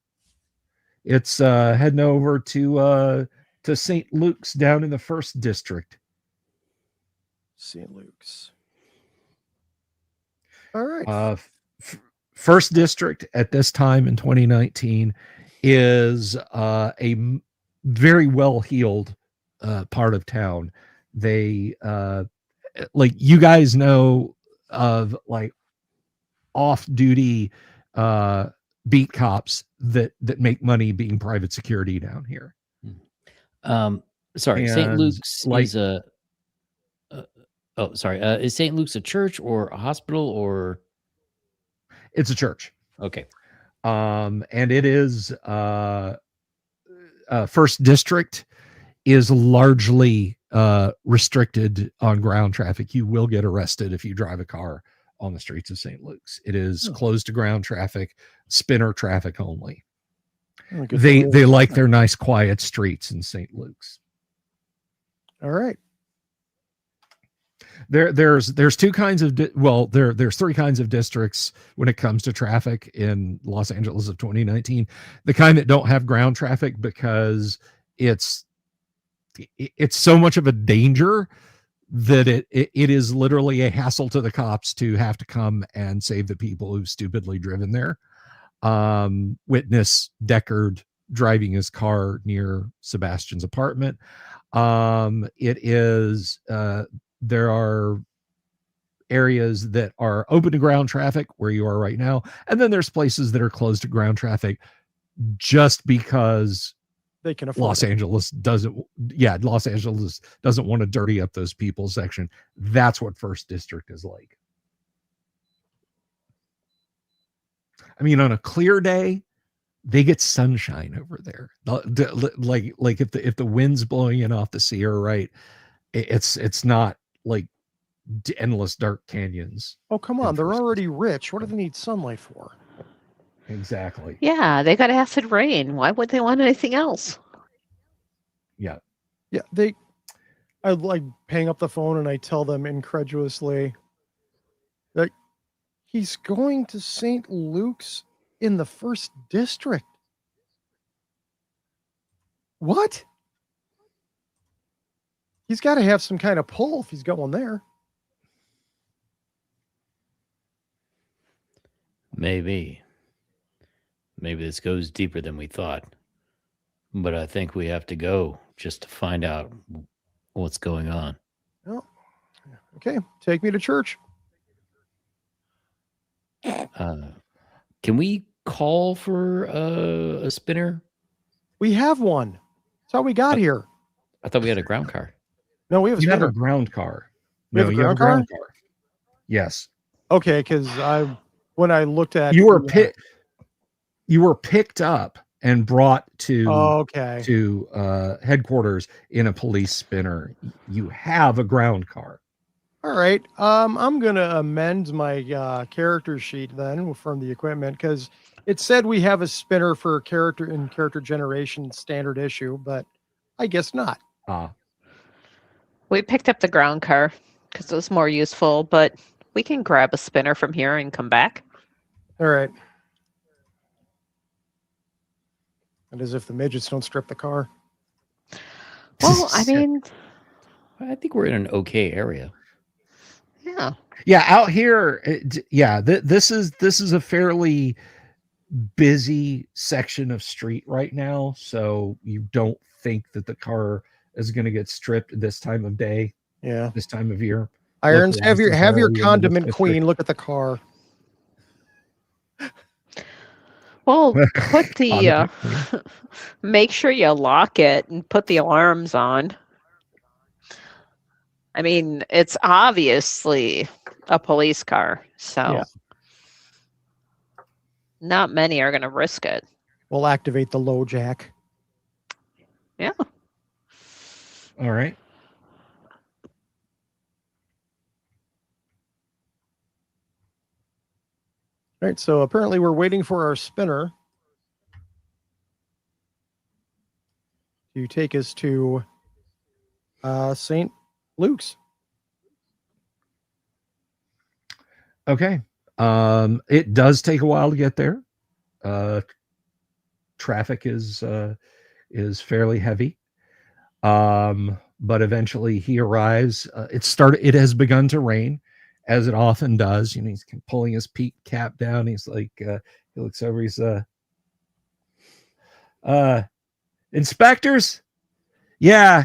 It's heading over to St. Luke's down in the 1st district. St. Luke's. All right. 1st district at this time in 2019 is very well-heeled part of town. They like, you guys know of like off-duty beat cops that make money being private security down here. Sorry, St. And, Luke's like- is a. Is St. Luke's a church or a hospital or? It's a church. Okay. And it is 1st district is largely restricted on ground traffic. You will get arrested if you drive a car on the streets of St. Luke's. It is closed to ground traffic, spinner traffic only. Oh, good They for you. like their nice quiet streets in St. Luke's. All right. There's 2 kinds of there's 3 kinds of districts when it comes to traffic in Los Angeles of 2019. The kind that don't have ground traffic because it's so much of a danger that it is literally a hassle to the cops to have to come and save the people who've stupidly driven there. Witness Deckard driving his car near Sebastian's apartment. It is there are areas that are open to ground traffic where you are right now, and then there's places that are closed to ground traffic just because They can afford Los it. Angeles doesn't want to dirty up those people's section. That's what 1st district is like. I mean, on a clear day, they get sunshine over there. Like if the wind's blowing in off the Sierra, right? It's not like endless dark canyons. Oh, come on. in They're 1st already rich. What do they need sunlight for? Exactly. Yeah, they got acid rain. Why would they want anything else? Yeah. Yeah, I like hang up the phone and I tell them incredulously that he's going to St. Luke's in the 1st district. What? He's got to have some kind of pull if he's going there. Maybe this goes deeper than we thought. But I think we have to go just to find out what's going on. Oh, okay, take me to church. Can we call for a spinner? We have one. That's how we got here. I thought we had a ground car. No, we have a You have spinner. a ground car. We have No, a you have a ground ground car. Yes. Okay, because when I looked at You were the, picked up and brought to okay. headquarters in a police spinner. You have a ground car. All right. I'm gonna amend my character sheet then from the equipment because it said we have a spinner for character generation standard issue, but I guess not. We picked up the ground car because it was more useful, but we can grab a spinner from here and come back. All right. And as if the midgets don't strip the car. Well, I mean, I think we're in an okay area. yeah. Yeah, out here, this is a fairly busy section of street right now, so you don't think that the car is going to get stripped this time of day, Yeah. this time of year. Irons, Look, have your entirely in the condiment district. queen look at the car. Well, put the Condiment queen. make sure you lock it and put the alarms on. I mean, it's obviously a police car, so Yeah. not many are going to risk it. We'll activate the low jack. Yeah. All right. All right, so apparently we're waiting for our spinner to take us to St. Luke's. Okay. It does take a while to get there. Traffic is fairly heavy. But eventually he arrives. It has begun to rain, as it often does. You know, he's pulling his peak cap down. He's like, he looks over, he's inspectors? Yeah,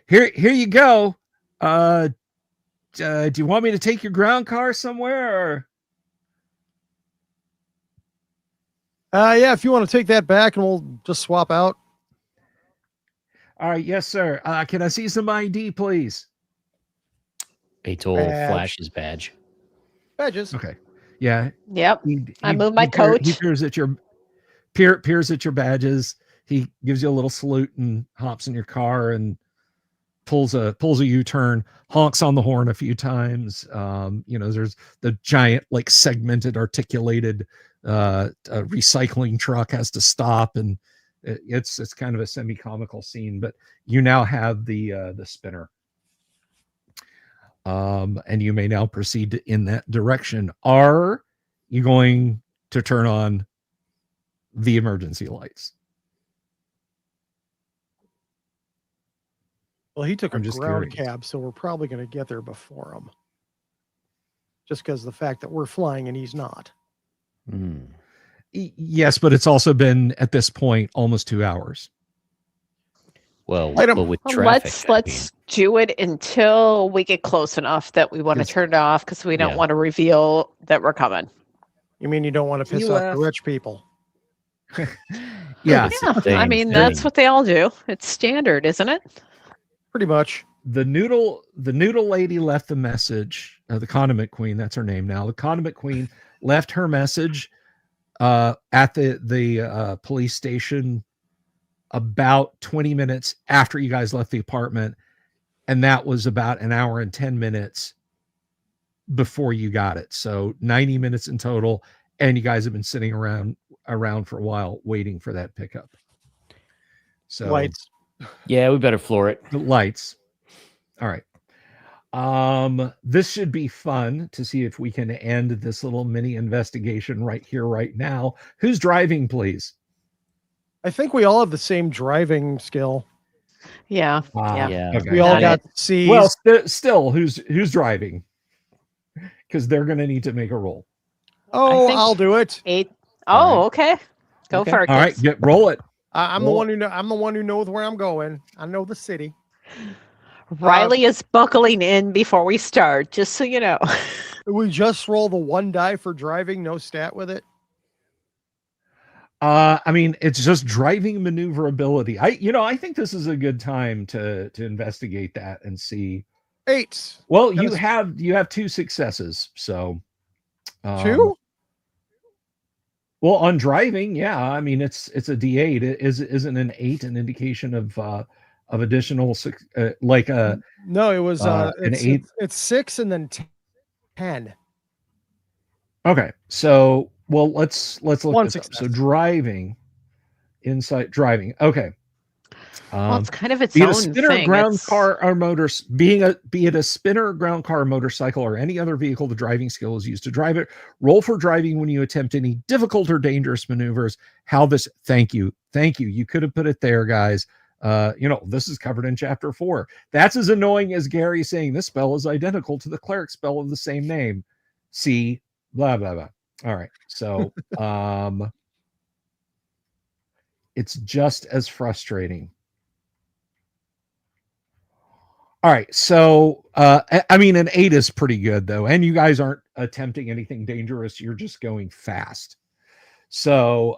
here you go. Do you want me to take your ground car somewhere, or Yeah, if you want to take that back and we'll just swap out. all right, yes, sir. Can I see some ID, please? Atol Badge. flashes badge. Badges. Okay. Yeah. Yep. He, I moved my He coat. peers at your peers at your badges. He gives you a little salute and hops in your car and pulls a U-turn, honks on the horn a few times. You know, there's the giant, like, segmented, articulated recycling truck has to stop, and it's kind of a semi-comical scene. But you now have the spinner, and you may now proceed in that direction. Are you going to turn on the emergency lights? Well, he took a I'm just ground curious. cab, so we're probably going to get there before him. Just because of the fact that we're flying and he's not. Hmm. Yes, but it's also been at this point almost 2 hours. Well, Light 'em. well, with Well, traffic, let's do it until we get close enough that we want to Yes. turn it off because we don't Yeah. want to reveal that we're coming. You mean you don't want to piss You off laugh. the rich people? Yeah, It's the Yeah, I same mean that's thing. what they all do. It's standard, isn't it? Pretty much. the noodle lady left the message. The condiment queen, that's her name now. The condiment queen left her message at the police station about 20 minutes after you guys left the apartment, and that was about an hour and 10 minutes before you got it. So 90 minutes in total, and you guys have been sitting around for a while waiting for that pickup. So Lights. Yeah, we better floor it. the lights. All right. This should be fun to see if we can end this little mini investigation right here, right now. Who's driving, please? I think we all have the same driving skill. Yeah. Yeah. Okay. We all Got got C's. Well, still, who's driving? Because they're going to need to make a roll. oh, think- I'll do it. 8. All Oh, okay. Go Okay. for it. All right, kids. roll it. I'm Well- the one who knows where I'm going. I know the city. Riley is buckling in before we start, just so you know. We just roll the one die for driving, no stat with it. I mean, it's just driving maneuverability. I think this is a good time to investigate that and see. 8. Well, Got you a- have 2 successes, so 2? Well, on driving, yeah. I mean, it's a D8. Isn't an 8 an indication of additional like a No, it was an it's, 8? it's 6 and then 10. Okay, so well, let's look One this up. So success. driving, insight driving. Okay. Well, it's kind of its Be it a own spinner, thing. ground It's- car, or motor, be it a spinner, ground car, motorcycle, or any other vehicle, the driving skill is used to drive it. Roll for driving when you attempt any difficult or dangerous maneuvers. Thank you. You could have put it there, guys. This is covered in chapter 4. That's as annoying as Gary saying this spell is identical to the cleric spell of the same name. See, blah blah blah. All right, so it's just as frustrating. All right, so I mean, an 8 is pretty good though, and you guys aren't attempting anything dangerous. You're just going fast. So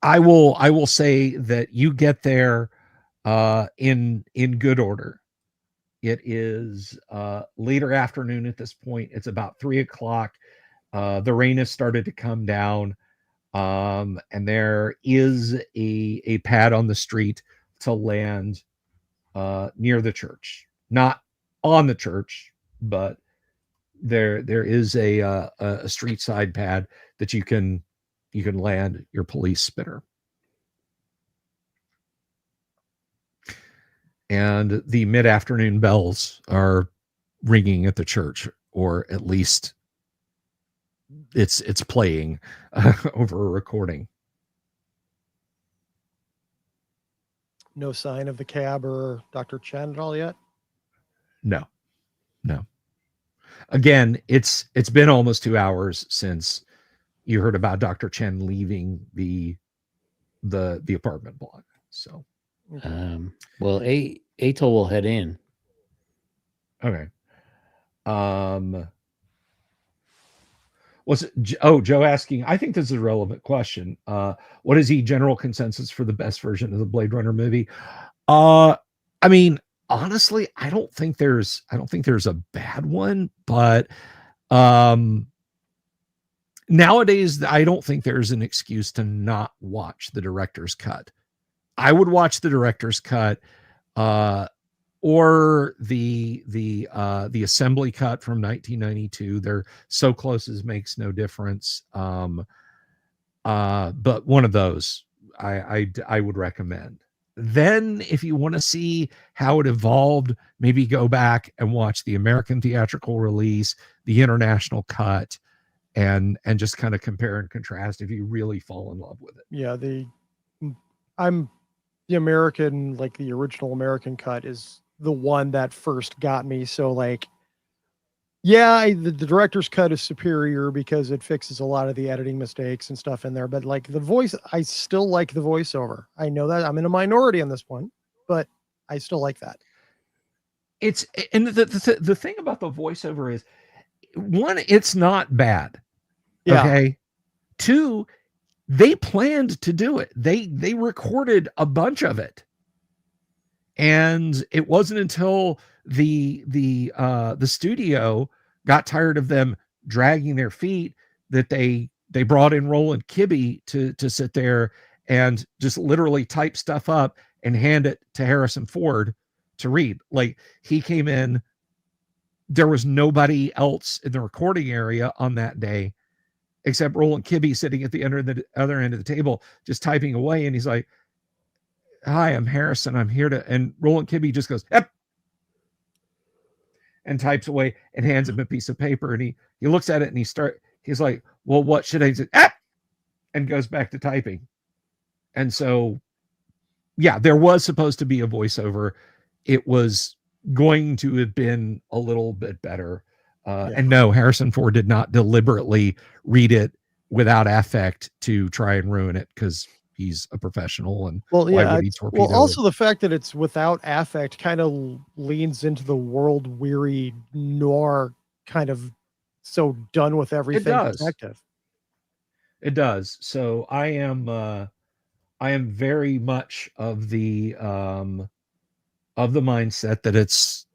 I will say that you get there in good order. It is later afternoon at this point. It's about 3 o'clock. The rain has started to come down, and there is a pad on the street to land near the church, not on the church, but there is a street side pad that you can land your police spinner. And the mid-afternoon bells are ringing at the church, or at least it's playing over a recording. No sign of the cab or Dr. Chen at all yet? No. Again, it's been almost 2 hours since you heard about Dr. Chen leaving the apartment block. So well, Atol will head in. okay. Was it? Oh, Joe asking. I think this is a relevant question. What is the general consensus for the best version of the Blade Runner movie? I mean, honestly, I don't think there's a bad one, but nowadays I don't think there's an excuse to not watch the director's cut. I would watch the director's cut, or the assembly cut from 1992. They're so close as makes no difference. But one of those I would recommend. Then if you want to see how it evolved, maybe go back and watch the American theatrical release, the international cut, and just kind of compare and contrast if you really fall in love with it. Yeah, the American, like the original American cut is the one that first got me. So like, yeah, the director's cut is superior because it fixes a lot of the editing mistakes and stuff in there. But like the voice, I still like the voiceover. I know that I'm in a minority on this one, but I still like that. It's, and the thing about the voiceover is, one, it's not bad. Yeah. Okay. Two, they planned to do it. They recorded a bunch of it. And it wasn't until the studio got tired of them dragging their feet that they brought in Roland Kibbe to sit there and just literally type stuff up and hand it to Harrison Ford to read. Like, he came in, there was nobody else in the recording area on that day except Roland Kibbe sitting at the other end of the table, just typing away. And he's like, "Hi, I'm Harrison. I'm here to," and Roland Kibbe just goes, "Yep," and types away and hands him a piece of paper. And he looks at it and he's like, "Well, what should I say?" And goes back to typing. And so, yeah, there was supposed to be a voiceover. It was going to have been a little bit better. And no, Harrison Ford did not deliberately read it without affect to try and ruin it, because he's a professional. And well, why yeah, would he torpedo well, also it? the fact that it's without affect kind of leans into the world weary noir kind of, so done with everything detective. It does. So I am very much of the mindset that it's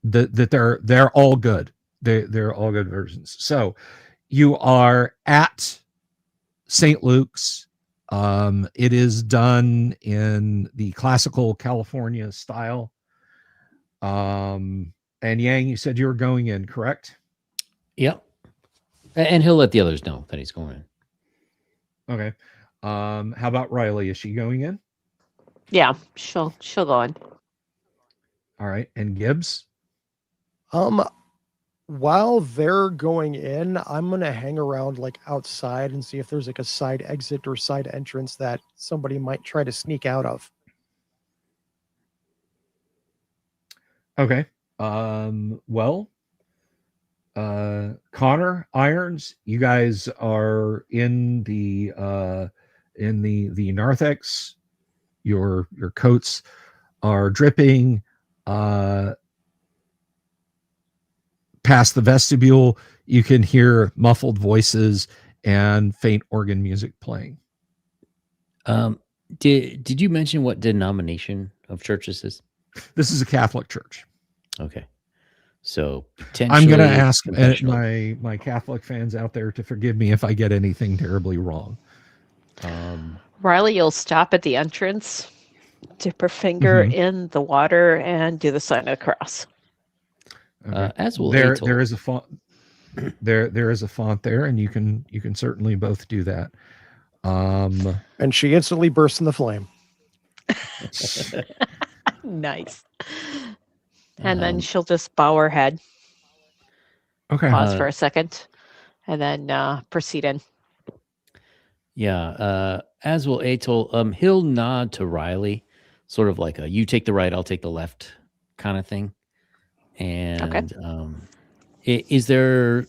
that they're all good. They're all good versions. So you are at St. Luke's. It is done in the classical California style. And Yang, you said you were going in, correct? Yep. And he'll let the others know that he's going in. Okay. How about Riley? Is she going in? Yeah, she'll go in. All right. And Gibbs? While they're going in, I'm going to hang around like outside and see if there's like a side exit or side entrance that somebody might try to sneak out of. Okay. Well, Connor, Irons, you guys are in the narthex. Your coats are dripping. Past the vestibule, you can hear muffled voices and faint organ music playing. Did you mention what denomination of church this is? This is a Catholic church. Okay. So potentially I'm going to ask confessional. my Catholic fans out there to forgive me if I get anything terribly wrong. Riley, you'll stop at the entrance, dip her finger in the water, and do the sign of the cross. Okay. As will there Atul. is a font. There is a font there, and you can certainly both do that. And she instantly bursts in the flame. Nice. And then she'll just bow her head, Okay. pause for a second, and then proceed in. Yeah. As will Atul. He'll nod to Riley, sort of like a "you take the right, I'll take the left" kind of thing. And is there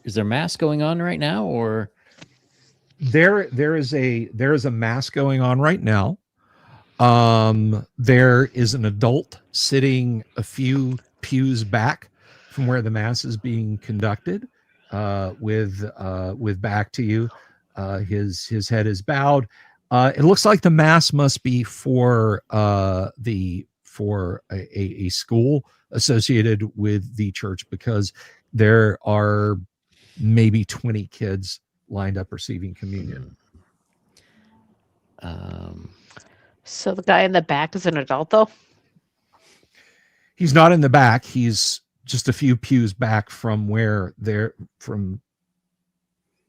mass going on right now, or there is a mass going on right now. There is an adult sitting a few pews back from where the mass is being conducted, with back to you. His head is bowed. It looks like the mass must be for a school associated with the church, because there are maybe 20 kids lined up receiving communion. So the guy in the back is an adult, though? He's not in the back. He's just a few pews back from where they're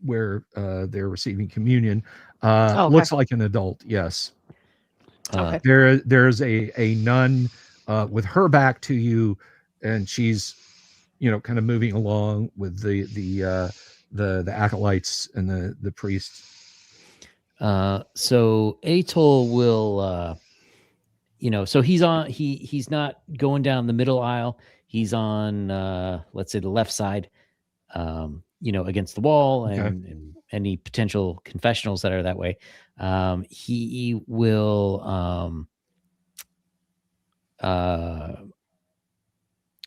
receiving communion. Okay. Looks like an adult. Yes. Okay. There's a nun with her back to you, and she's, kind of moving along with the acolytes and the priests. So Atul will, so he's not going down the middle aisle. He's on, let's say, the left side, against the wall, and any potential confessionals that are that way. He will,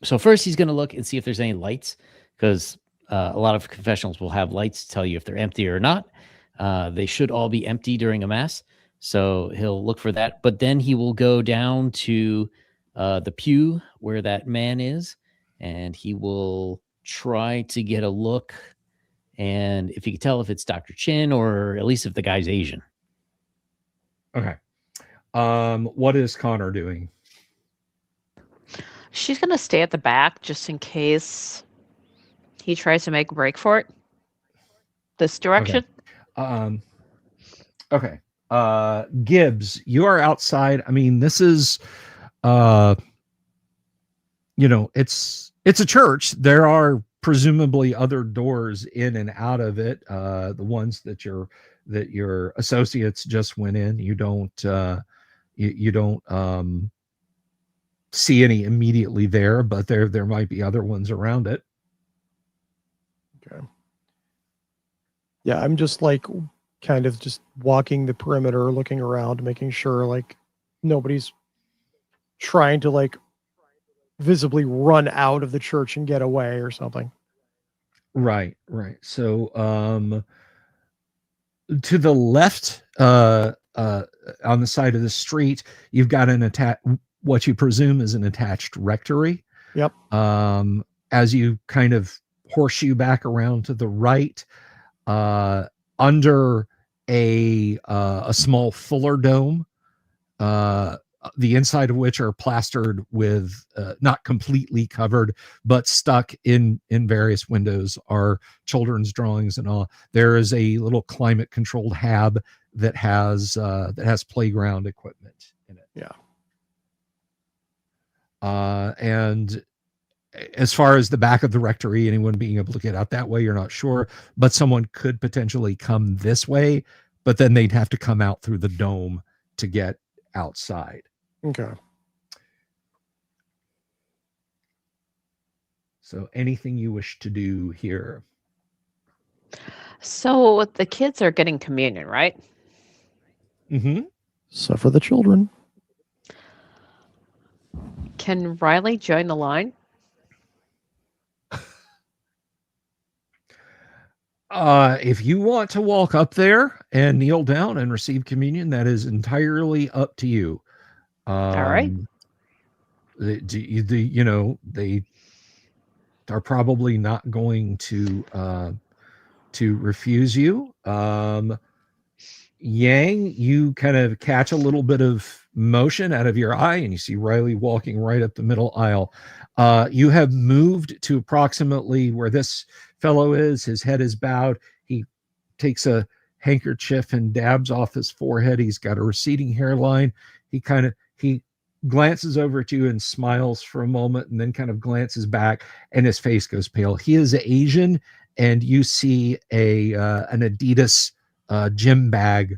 so first he's going to look and see if there's any lights, because a lot of confessionals will have lights to tell you if they're empty or not. They should all be empty during a mass. So he'll look for that. But then he will go down to the pew where that man is, and he will try to get a look. And if he can tell if it's Dr. Chin, or at least if the guy's Asian. Okay. What is Connor doing? She's going to stay at the back just in case he tries to make a break for it. This direction. Okay. Gibbs, you are outside. I mean, this is, it's a church. There are presumably other doors in and out of it. The ones that your associates just went in. You don't, you don't see any immediately there, but there might be other ones around it. Okay. Yeah, I'm just kind of just walking the perimeter, looking around, making sure nobody's trying to visibly run out of the church and get away or something. Right. So to the left, on the side of the street, you've got what you presume is an attached rectory. Yep. As you kind of horseshoe back around to the right, under a small fuller dome, the inside of which are plastered with, not completely covered, but stuck in various windows, are children's drawings and all. There is a little climate controlled hab that has playground equipment in it. Yeah. And as far as the back of the rectory, anyone being able to get out that way, you're not sure, but someone could potentially come this way, but then they'd have to come out through the dome to get outside. Okay. So anything you wish to do here? So the kids are getting communion, right? Mm-hmm. So for the children. Can Riley join the line? If you want to walk up there and kneel down and receive communion, that is entirely up to you. All right. They are probably not going to refuse you. Yang, you kind of catch a little bit of motion out of your eye, and you see Riley walking right up the middle aisle. You have moved to approximately where this fellow is. His head is bowed. He takes a handkerchief and dabs off his forehead. He's got a receding hairline. He glances over at you and smiles for a moment, and then kind of glances back, and his face goes pale. He is Asian, and you see an Adidas gym bag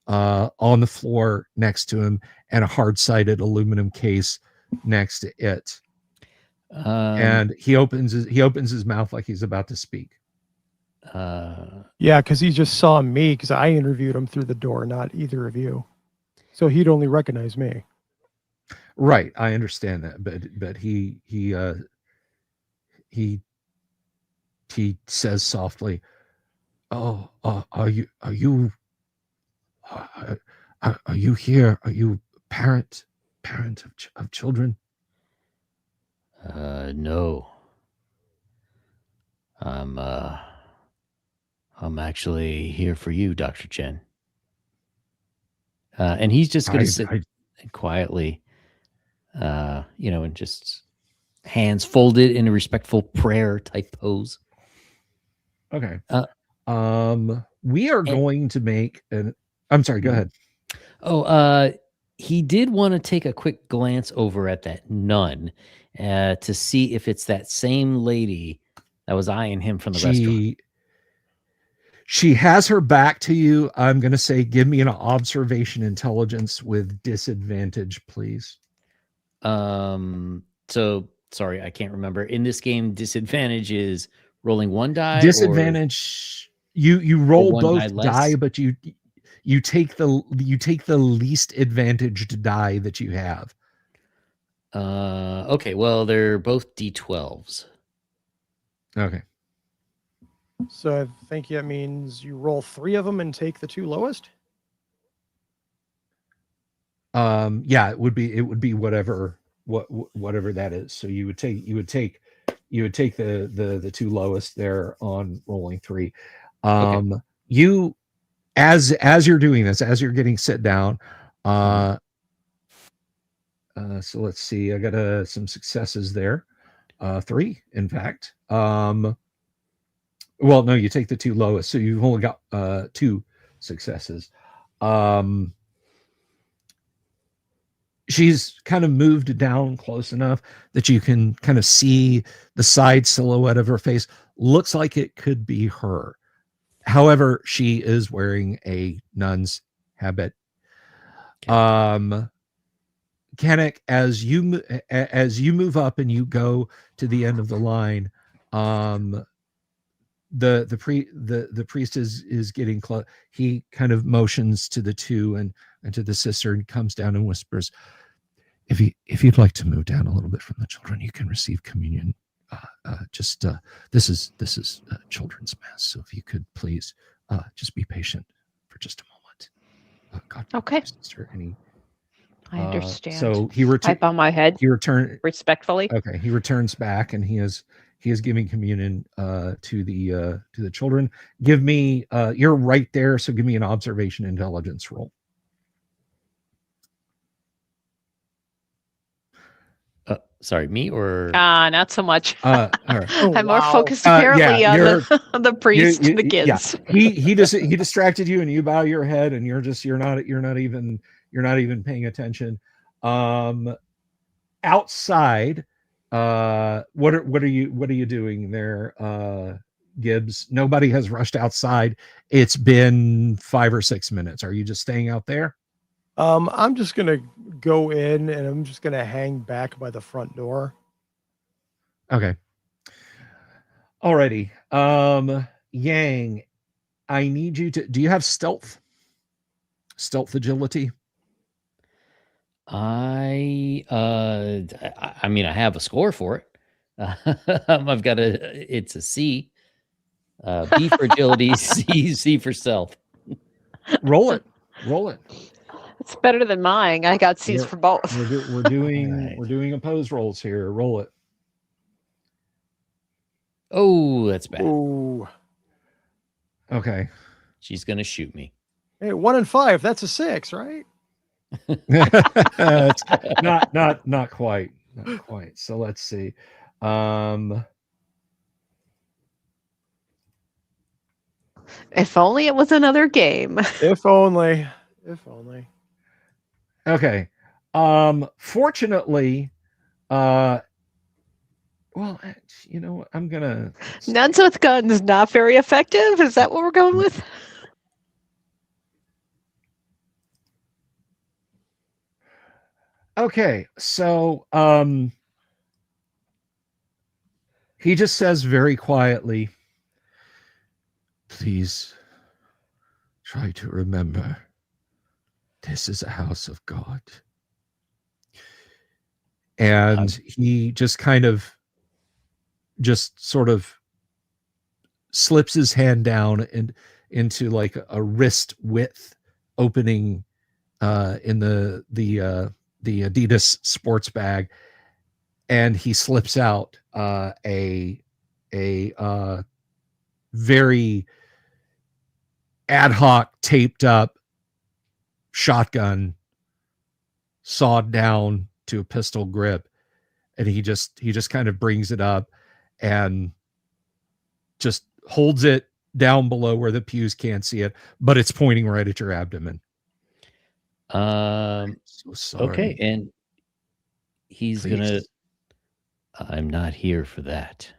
on the floor next to him, and a hard-sided aluminum case next to it. And he opens his mouth like he's about to speak. Yeah, because he just saw me because I interviewed him through the door, not either of you. So he'd only recognize me. Right, I understand that, but he says softly, "Oh, are you here? Are you parent of children?" No. I'm actually here for you, Dr. Chen. And he's just going to sit quietly, and just hands folded in a respectful prayer type pose. Okay. We are going to make an. I'm sorry. Go ahead. Oh, he did want to take a quick glance over at that nun to see if it's that same lady that was eyeing him from the restaurant. She has her back to you. I'm going to say, give me an observation intelligence with disadvantage, please. So sorry, I can't remember. In this game, disadvantage is rolling one die. Disadvantage. You roll both die, but you take the least advantaged die that you have. Okay. Well, they're both D12s. Okay. So I think that means you roll 3 of them and take the 2 lowest. Yeah, it would be whatever that is. So you would take the 2 lowest there on rolling 3. Okay. You, as you're doing this, as you're getting sit down, so let's see, I got some successes there. 3, in fact. Well, no, you take the 2 lowest, so you've only got 2 successes. She's kind of moved down close enough that you can kind of see the side silhouette of her face. Looks like it could be her. However, she is wearing a nun's habit. Kanek, as you move up and you go to the end of the line, the priest is getting close. He kind of motions to the 2 and to the sister and comes down and whispers, if you'd like to move down a little bit from the children, you can receive communion. This is children's mass, so if you could please just be patient for just a moment. God, okay, sister. And I understand. So I bow my head. He returns respectfully. Okay, he returns back, and he is giving communion to the children. Give me you're right there, so give me an observation intelligence roll. Sorry, me or not so much. All right. I'm more focused apparently on the priest, the kids. Yeah. He distracted you, and you bow your head, and you're not even paying attention. Outside, what are you doing there, Gibbs? Nobody has rushed outside. It's been 5 or 6 minutes. Are you just staying out there? I'm just gonna go in, and I'm just gonna hang back by the front door. Okay. Alrighty. Yang, I need you to. Do you have stealth? Stealth agility? I mean, I have a score for it. It's a C. B for agility, C for stealth. Roll it. Roll it. It's better than mine. I got C's We're- for both. We're doing All right. we're doing opposed rolls here. Roll it. Oh, that's bad. Ooh. Okay. She's gonna shoot me. Hey, 1 and 5. That's a 6, right? It's not quite. Not quite. So let's see. If only it was another game. If only. If only. Okay. Fortunately, well, you know, I'm gonna Nuns with guns, not very effective. Is that what we're going with? Okay, so he just says very quietly, please try to remember this is a house of God. And he just kind of just sort of slips his hand down and into like a wrist width opening in the Adidas sports bag, and he slips out a very ad hoc taped up shotgun, sawed down to a pistol grip, and he just kind of brings it up and just holds it down below where the pews can't see it, but it's pointing right at your abdomen. So sorry. Okay, and he's Please. gonna. I'm not here for that.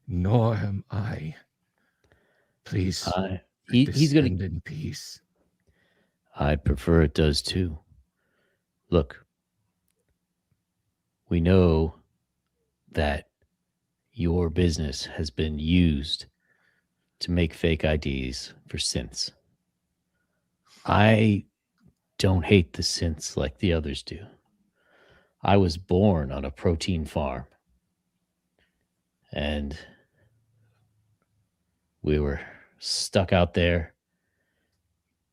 Nor am I. Please, He's gonna. end in peace. I'd prefer it does too. Look, we know that your business has been used to make fake IDs for synths. I don't hate the synths like the others do. I was born on a protein farm, and we were stuck out there.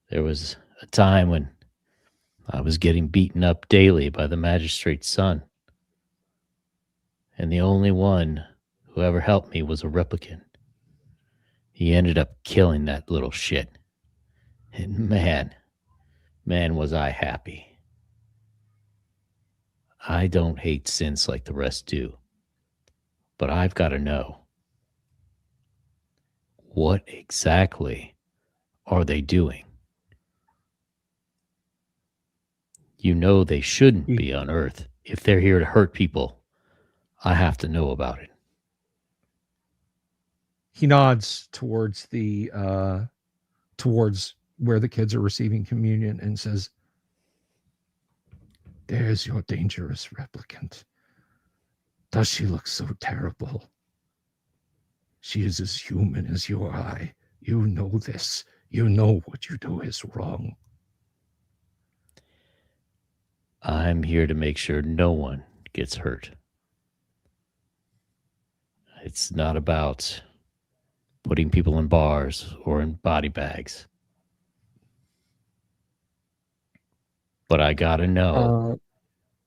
There was a time when I was getting beaten up daily by the magistrate's son. And the only one who ever helped me was a replicant. He ended up killing that little shit. And man, was I happy. I don't hate synths like the rest do. But I've got to know, what exactly are they doing? You know they shouldn't be on Earth. If they're here to hurt people, I have to know about it. He nods towards towards where the kids are receiving communion and says, there's your dangerous replicant. Does she look so terrible? She is as human as you or I. You know this. You know what you do is wrong. I'm here to make sure no one gets hurt. It's not about putting people in bars or in body bags. But I gotta know.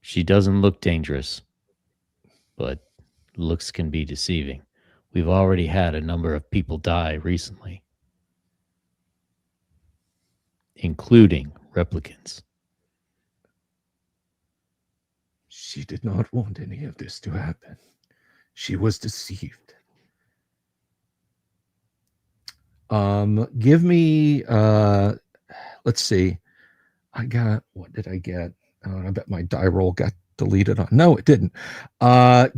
She doesn't look dangerous, but looks can be deceiving. We've already had a number of people die recently, including replicants. She did not want any of this to happen. She was deceived. Give me, let's see. What did I get? I bet my die roll got deleted on. No, it didn't.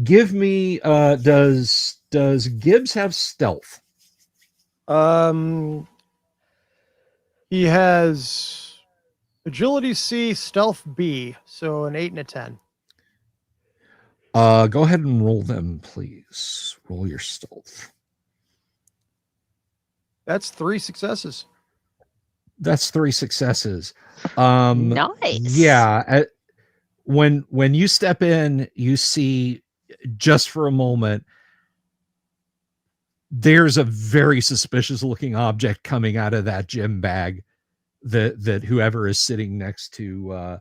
Give me, does Gibbs have stealth? He has agility C, stealth B, so an 8 and a 10. Go ahead and roll them, please. Roll your stealth. That's 3 successes. That's 3 successes. Nice. Yeah. When you step in, you see just for a moment there's a very suspicious looking object coming out of that gym bag that whoever is sitting next to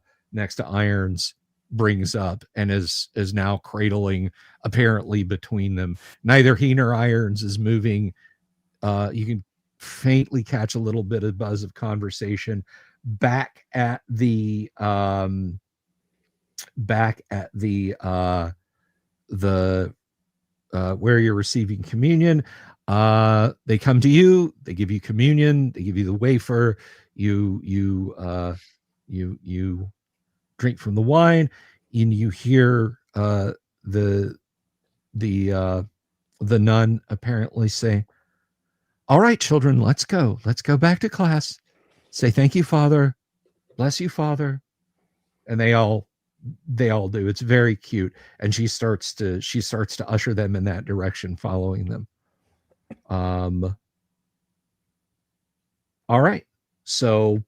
Irons brings up, and is now cradling apparently between them. Neither he nor Irons is moving. You can faintly catch a little bit of buzz of conversation back at the where you're receiving communion. They come to you, they give you communion, they give you the wafer, you drink from the wine, and you hear the nun apparently say, "All right, children, let's go back to class. Say thank you, Father. Bless you, Father." And they all do. It's very cute. And she starts to usher them in that direction, following them. All right. So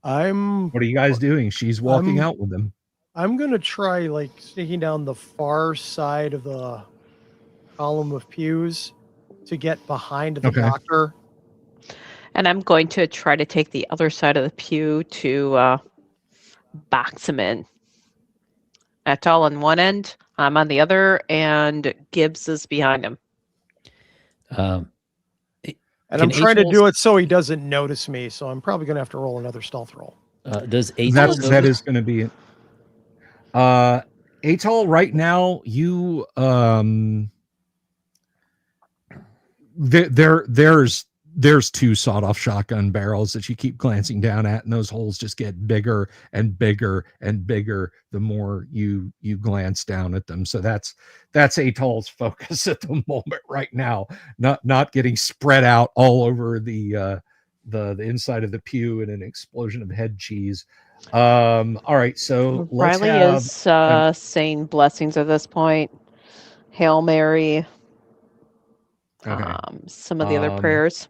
what are you guys doing? She's walking out with them. I'm gonna try like sneaking down the far side of the column of pews to get behind the doctor. And I'm going to try to take the other side of the pew to box him in. That's all on one end. I'm on the other, and Gibbs is behind him. And I'm trying to do it so he doesn't notice me. So I'm probably going to have to roll another stealth roll. Does that is going to be it. Atoll, right now, you there's two sawed-off shotgun barrels that you keep glancing down at, and those holes just get bigger and bigger and bigger the more you glance down at them. So that's Atoll's focus at the moment right now, not getting spread out all over the inside of the pew in an explosion of head cheese. All right, so Riley is saying blessings at this point. Hail Mary. Okay. Some of the other prayers.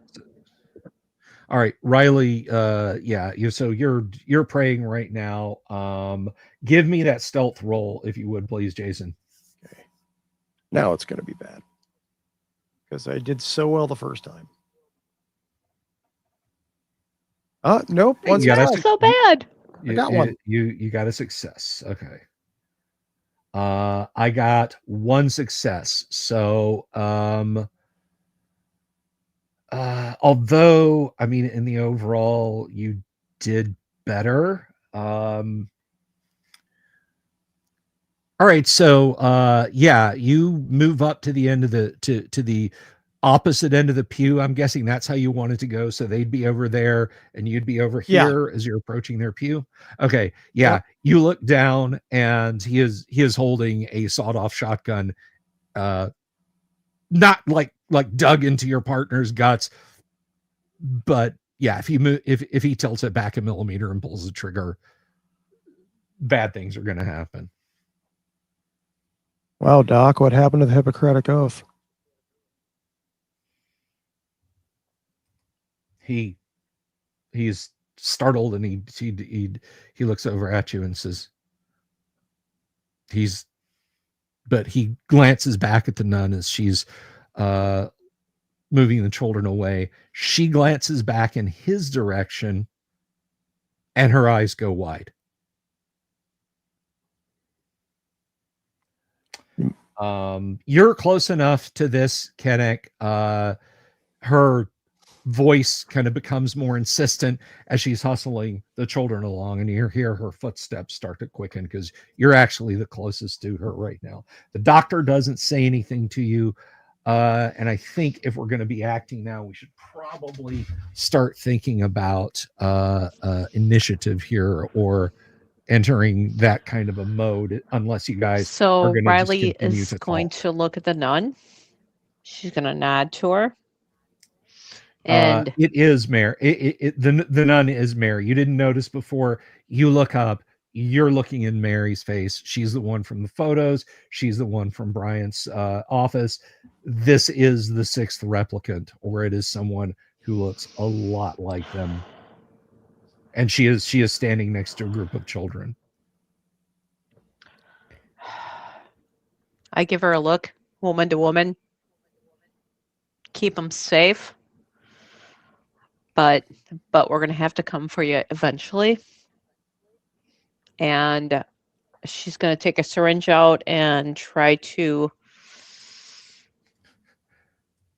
All right, Riley. You're praying right now. Give me that stealth roll, if you would, please, Jason. Okay. Now it's going to be bad because I did so well the first time. Nope. It's not so bad. I got one. You got a success. Okay. I got one success. So, although, I mean, in the overall, you did better. All right. So, you move up to the end of to the opposite end of the pew. I'm guessing that's how you wanted to go. So they'd be over there and you'd be over here as you're approaching their pew. Okay. Yeah. Yep. You look down and he is holding a sawed-off shotgun, not like dug into your partner's guts, but yeah, if he tilts it back a millimeter and pulls the trigger, bad things are going to happen. Wow, Doc, what happened to the Hippocratic Oath? He's startled, and he looks over at you and says, but he glances back at the nun as she's moving the children away. She glances back in his direction, and her eyes go wide. You're close enough to this, Kennick. Her voice kind of becomes more insistent as she's hustling the children along, and you hear her footsteps start to quicken because you're actually the closest to her right now. The doctor doesn't say anything to you, and I think if we're going to be acting now, we should probably start thinking about initiative here, or entering that kind of a mode, unless you guys so Riley is going to look at the nun. She's going to nod to her. And it is Mary. The nun is Mary. You didn't notice before. You look up, you're looking in Mary's face. She's the one from the photos. She's the one from Brian's office. This is the sixth replicant, or it is someone who looks a lot like them. And she is standing next to a group of children. I give her a look, woman to woman. keep them safe, but we're going to have to come for you eventually. And she's going to take a syringe out and try to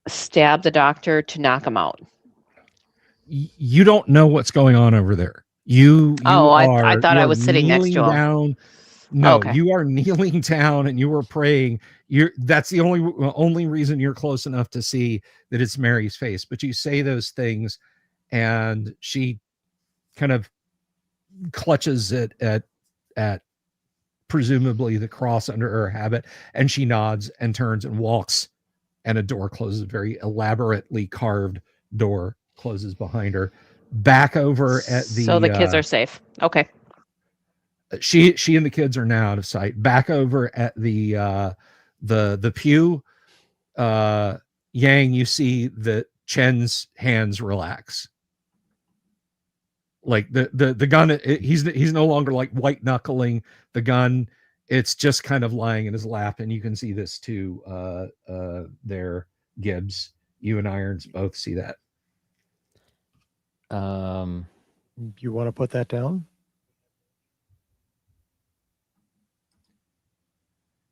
stab the doctor to knock him out. You don't know what's going on over there. You I thought you I are was sitting next to kneeling him. down. No, Okay. you are kneeling down and you are praying. That's the only reason you're close enough to see that it's Mary's face. But you say those things, and she kind of clutches it at presumably the cross under her habit, and she nods and turns and walks, and a door closes. A very elaborately carved door closes behind her. Back over at So the kids are safe. Okay. she and the kids are now out of sight. Back over at the pew, Yang, you see that Chen's hands relax. Like the gun, he's no longer like white knuckling the gun. It's just kind of lying in his lap, and you can see this too. There, Gibbs, you and Irons both see that. You want to put that down?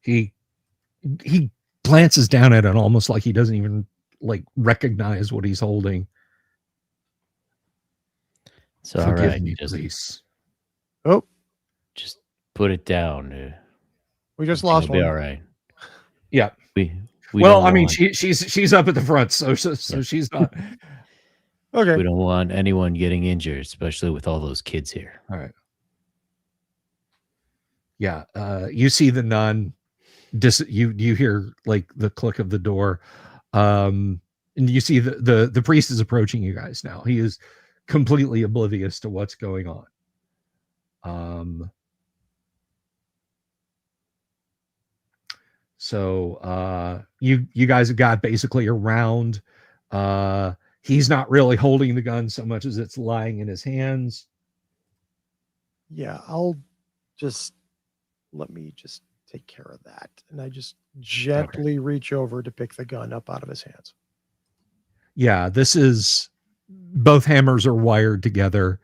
He glances down at it almost like he doesn't even like recognize what he's holding. So all Forgive right, me, please. Oh, just put it down. we just lost It'll be one. all right. Yeah. We Well, don't I mean, want- she's up at the front, so Yeah. she's not. Okay. we don't want anyone getting injured, especially with all those kids here. All right. Yeah. You see the nun. You hear like the click of the door, and you see the priest is approaching you guys now. He is completely oblivious to what's going on. So you guys have got basically around. He's not really holding the gun so much as it's lying in his hands. Yeah, I'll just let me just take care of that. And I just gently reach over to pick the gun up out of his hands. Yeah, this is, both hammers are wired together.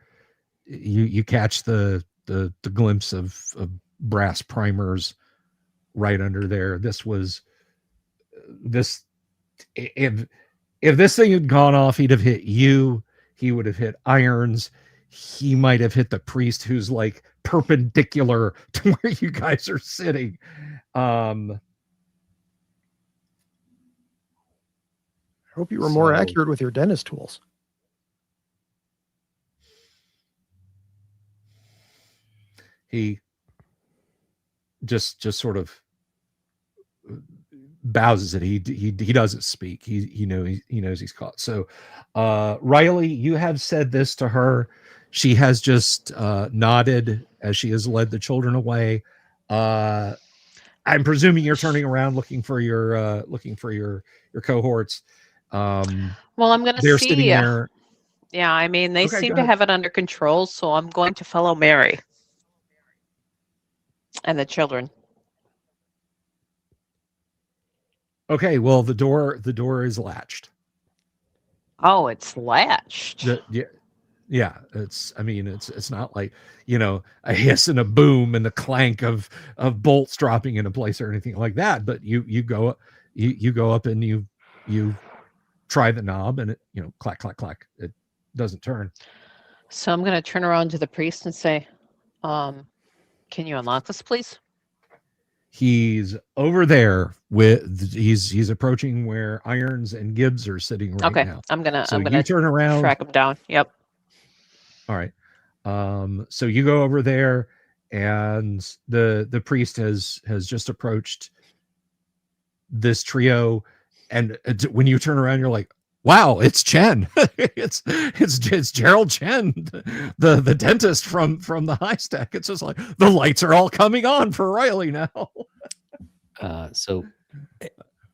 You catch the glimpse of brass primers right under there. This if this thing had gone off, he'd have hit you. He would have hit Irons. He might have hit the priest, who's like perpendicular to where you guys are sitting. I hope you were more So- accurate with your dentist tools. He just sort of bows it. He doesn't speak. He knows he's caught. So Riley, you have said this to her. She has just nodded as she has led the children away. I'm presuming you're turning around looking for your cohorts. Well, I'm going to see. They're sitting there. Yeah, I mean, they Okay, seem go to ahead. have it under control, so I'm going to follow Mary and the children. Okay, well, the door is latched. Oh, it's latched. Yeah, it's not like, a hiss and a boom and the clank of bolts dropping into place or anything like that. But you go up and you try the knob, and it, clack, clack, clack. It doesn't turn. So I'm going to turn around to the priest and say, can you unlock this, please? He's over there he's approaching where Irons and Gibbs are sitting right Okay, now. I'm gonna you turn around. track him down. Yep. All right. So you go over there, and the priest has just approached this trio, and when you turn around, you're like, wow, it's Chen. it's Gerald Chen, the dentist from the high stack. It's just like the lights are all coming on for Riley now. So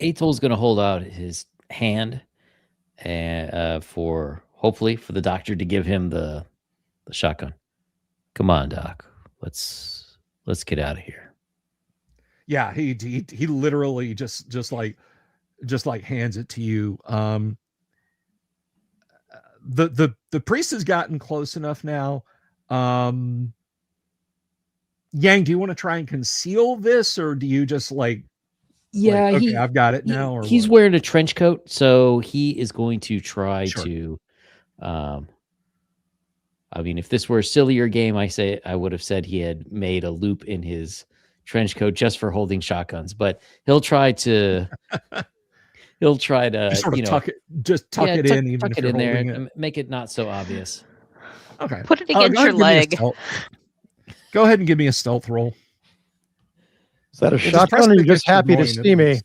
Atol's going to hold out his hand and hopefully for the doctor to give him the shotgun. Come on, Doc. Let's get out of here. Yeah, he literally just like just like hands it to you. The priest has gotten close enough now. Yang, do you want to try and conceal this, or do you just like Yeah, okay, I've got it now, or he's what? wearing a trench coat, so he is going to try Sure. to. I mean, if this were a sillier game, I would have said he had made a loop in his trench coat just for holding shotguns. But he'll try to. Just sort of tuck it in, even tuck if it you're in there holding it. and make it not so obvious. Okay. Put it Go against ahead your and give me a leg. stealth. Go ahead and give me a stealth roll. Is that a We'll just press shotgun, or it you're just against your happy to groin, see at me? least.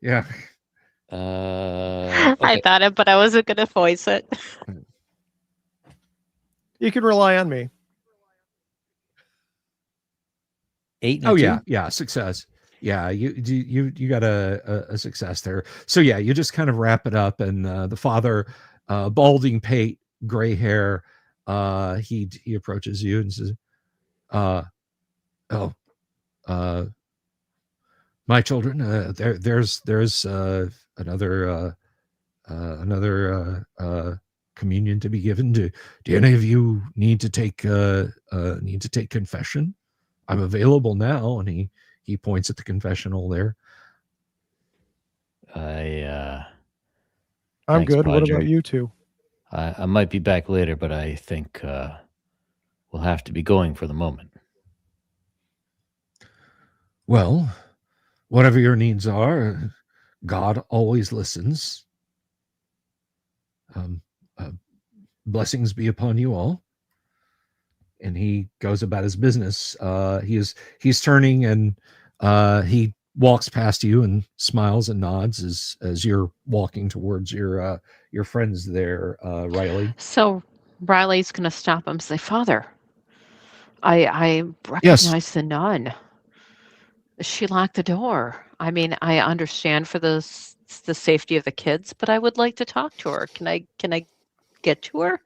Yeah. I Okay. thought it, but I wasn't going to voice it. You can rely on me. 8 and Oh a 2? yeah, success. Yeah, you got a success there. So yeah, you just kind of wrap it up, and the father, balding pate, gray hair, he approaches you and says, "Oh, my children, there's another communion to be given. Do any of you need to take confession? I'm available now." And he points at the confessional there. I'm Thanks, good. What Padre. about you two? I might be back later, but I think we'll have to be going for the moment. Well, whatever your needs are, God always listens. Blessings be upon you all. And he goes about his business. He's turning, and he walks past you and smiles and nods as you're walking towards your friends there, Riley. So Riley's going to stop him and say, "Father, I Yes. recognize the nun. She locked the door. I mean, I understand for the safety of the kids, but I would like to talk to her. Can I get to her?"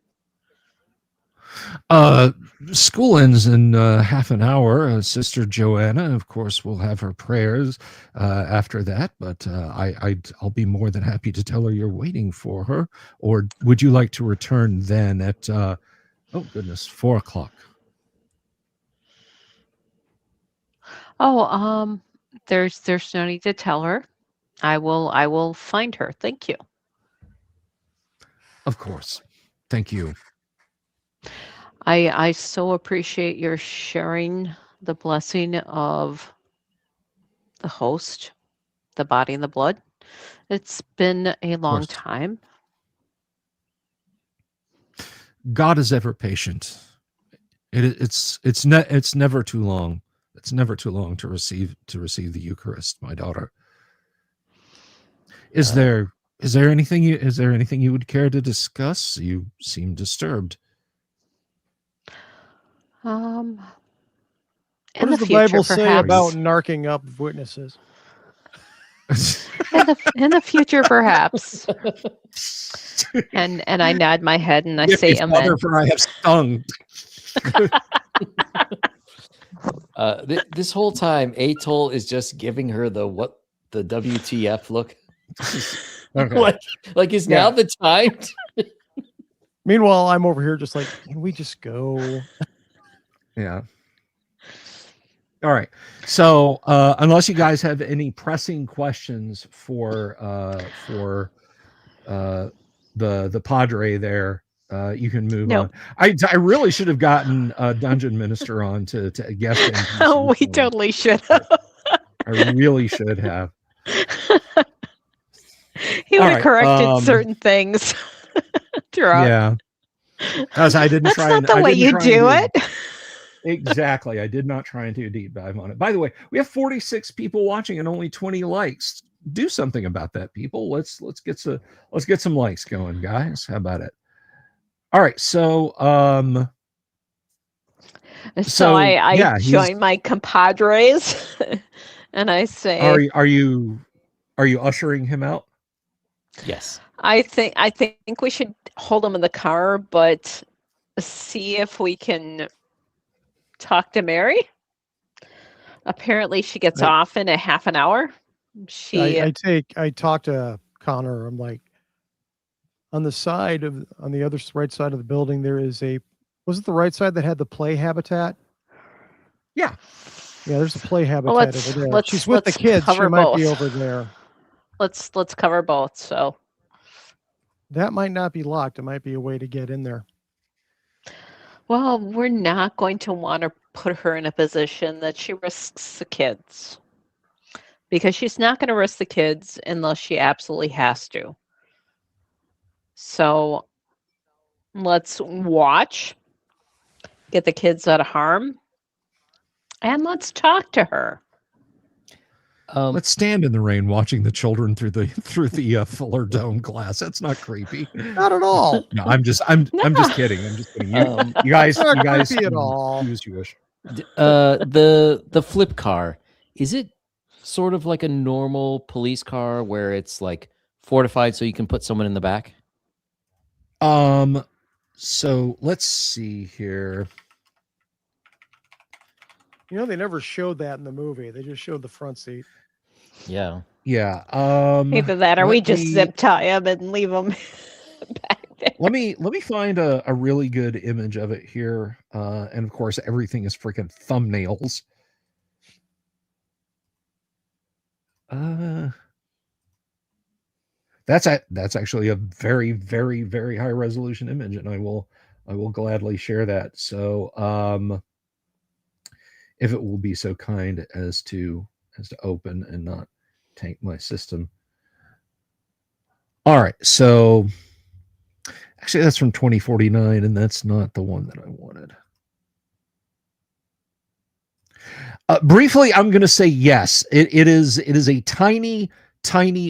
School ends in half an hour. Sister Joanna, of course, will have her prayers after that, but I'll be more than happy to tell her you're waiting for her. Or would you like to return then at 4 o'clock? Oh, there's no need to tell her. I will find her. Thank you. Of course. Thank you. I so appreciate your sharing the blessing of the host, the body and the blood. It's been a long course. time. God is ever patient. It's never too long. It's never too long to receive the Eucharist, my daughter. Is there anything you would care to discuss? You seem disturbed. In What does the future, Bible say perhaps. about narking up witnesses? in the future, perhaps. And I nod my head and I Give say me, amen. Father, for I have stung. This whole time, Atoll is just giving her the WTF look. Okay. like is now the time? Meanwhile, I'm over here just like, can we just go? Yeah. All right. So unless you guys have any pressing questions for the Padre there, you can move on. I really should have gotten a dungeon minister on to guest NPC. Oh, we totally should have. I really should have. He would All have right, corrected certain things throughout. Yeah. Because I didn't That's try not and the I way didn't you try and do it. Exactly. I did not try and do a deep dive on it. By the way, we have 46 people watching and only 20 likes. Do something about that, people. Let's get some likes going, guys. How about it? All right. So I join my compadres and I say, are you ushering him out? Yes. I think we should hold him in the car, but see if we can talk to Mary. Apparently she gets off in a half an hour. She I talk to Connor. I'm like, on the right side of the building, there is was it the right side that had the play habitat? Yeah. Yeah, there's a play habitat let's over there. let's She's with the let's kids. She cover might be both. over there. Let's cover both. So That might not be locked. It might be a way to get in there. well, we're not going to want to put her in a position that she risks the kids. Because she's not going to risk the kids unless she absolutely has to. So let's watch, get the kids out of harm, and let's talk to her. Let's stand in the rain watching the children through the fuller dome glass. That's not creepy. Not at all. No, I'm just kidding. I'm just kidding. You guys, Not you guys creepy at can all. do as you wish. The flip car, is it sort of like a normal police car where it's like fortified so you can put someone in the back? So let's see here. You know, they never showed that in the movie. They just showed the front seat. Yeah. Yeah. Either that or we just me- zip tie them and leave them back there. Let me find a really good image of it here. And of course, everything is freaking thumbnails. That's actually a very, very, very high resolution image, and I will gladly share that. So if it will be so kind as to open and not tank my system. All right, so actually that's from 2049, and that's not the one that I wanted. Briefly, I'm going to say yes. It is a tiny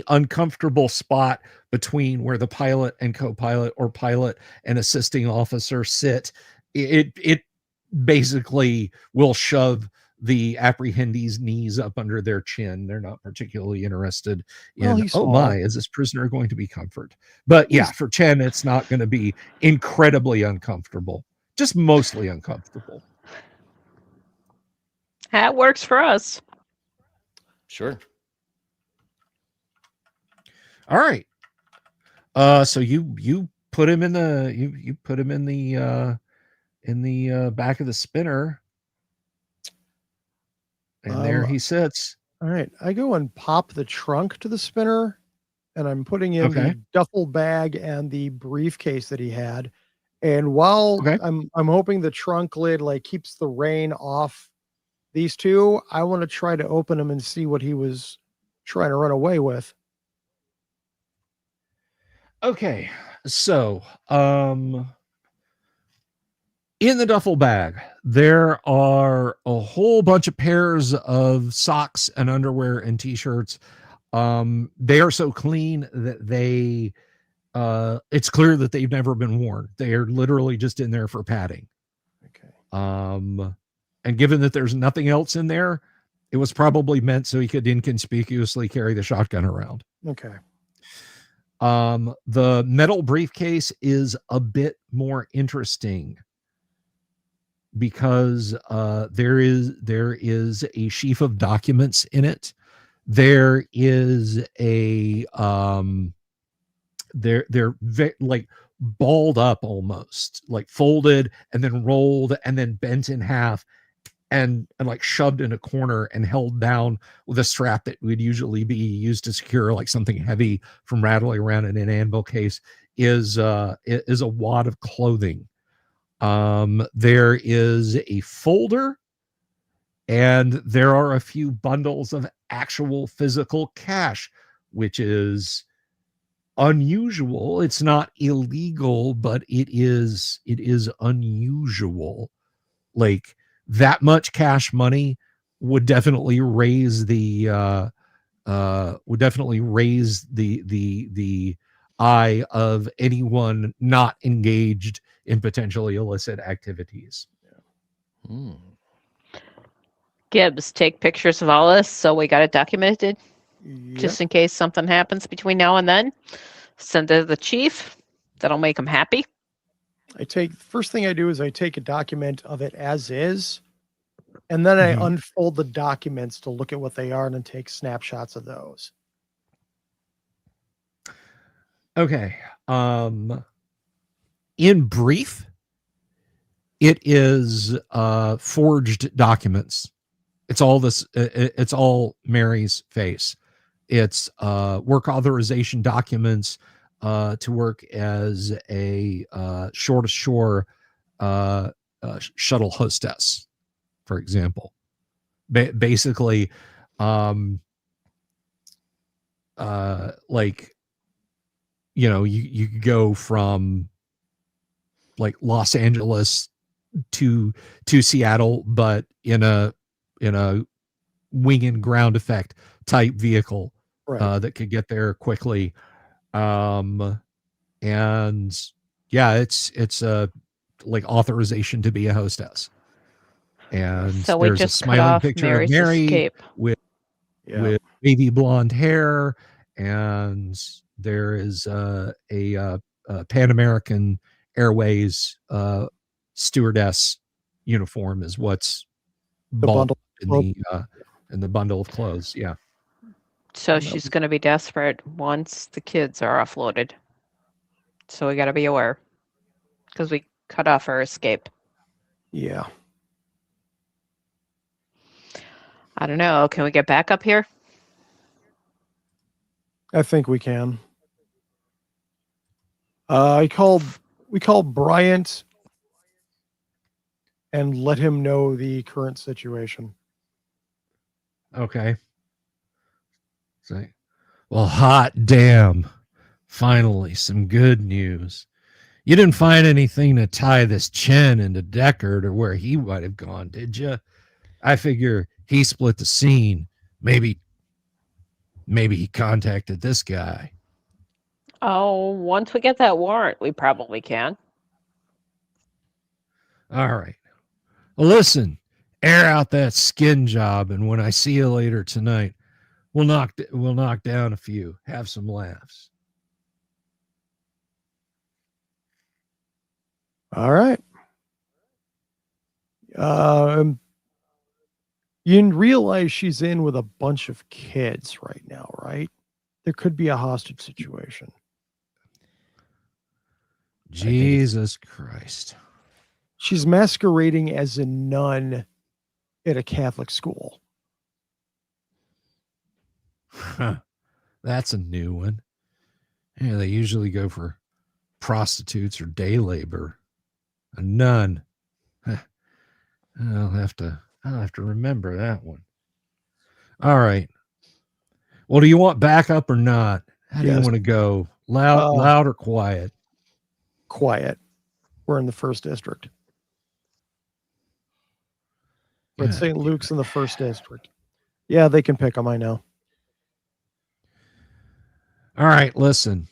uncomfortable spot between where the pilot and co-pilot or pilot and assisting officer sit. It basically will shove the apprehendee's knees up under their chin. They're not particularly interested in, he's oh small. my, is this prisoner going to be comfort? But yeah, for Chen, it's not going to be incredibly uncomfortable, just mostly uncomfortable. That works for us. Sure. All right. So you put him in the you put him in the back of the spinner, and there he sits. All right, I go and pop the trunk to the spinner, and I'm putting in the duffel bag and the briefcase that he had. And while I'm hoping the trunk lid like keeps the rain off these two, I want to try to open them and see what he was trying to run away with. Okay, so in the duffel bag, there are a whole bunch of pairs of socks and underwear and t-shirts. They are so clean that they it's clear that they've never been worn. They are literally just in there for padding. Okay. And given that there's nothing else in there, it was probably meant so he could inconspicuously carry the shotgun around. Okay. The metal briefcase is a bit more interesting because there is a sheaf of documents in it. There is a they're like balled up, almost like folded and then rolled and then bent in half and like shoved in a corner and held down with a strap that would usually be used to secure like something heavy from rattling around in an anvil case is a wad of clothing. There is a folder, and there are a few bundles of actual physical cash, which is unusual. It's not illegal, but it is unusual. Like that much cash money would definitely raise the eye of anyone not engaged in potentially illicit activities. Gibbs, take pictures of all this so we got it documented. Yep. Just in case something happens between now and then. Send it to the chief. That'll make him happy. First thing I do is I take a document of it as is, And then I Mhm. unfold the documents to look at what they are and then take snapshots of those. Okay. In brief, it is forged documents. It's all this. It's all Mary's face. It's work authorization documents to work as a shore to shore shuttle hostess, for example. Basically, like, you know, you go from like Los Angeles to Seattle, but in a wing and ground effect type vehicle Right. that could get there quickly. And yeah, it's a like authorization to be a hostess. And So we there's a just cut smiling off picture of Mary's Mary escape. Yeah. with wavy blonde hair, and there is a Pan American Airways stewardess uniform is what's The balled bundle. in the bundle of clothes. Yeah. So And that she's was- going to be desperate once the kids are offloaded. So we got to be aware because we cut off her escape. Yeah. I don't know. Can we get back up here? I think we can. We called Bryant and let him know the current situation. Okay. So, well, hot damn. Finally, some good news. You didn't find anything to tie this Chen into Deckard or where he might have gone, did you? I figure he split the scene. Maybe he contacted this guy. Oh, once we get that warrant, we probably can. All right. Well, listen, air out that skin job, and when I see you later tonight, we'll knock down a few, have some laughs. All right. You realize she's in with a bunch of kids right now, right? There could be a hostage situation. Jesus Christ. She's masquerading as a nun at a Catholic school. Huh. That's a new one. Yeah, they usually go for prostitutes or day labor. A nun. Huh. I'll have to remember that one. All right. Well, do you want backup or not? How do you Yes. want to go? Loud or quiet? Quiet. We're in the first district. We're at God St. Luke's in the first district. Yeah, they can pick them, I know. All right, listen.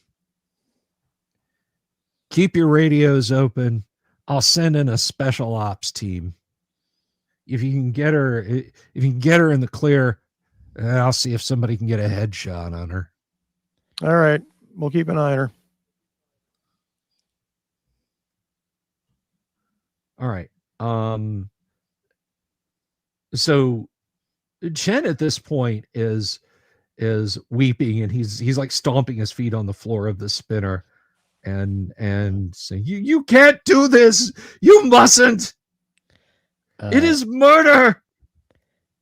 Keep your radios open. I'll send in a special ops team. If you can get her in the clear, I'll see if somebody can get a headshot on her. All right. We'll keep an eye on her. All right. So Chen at this point is weeping, and he's like stomping his feet on the floor of the spinner and saying, you can't do this. You mustn't. It is murder.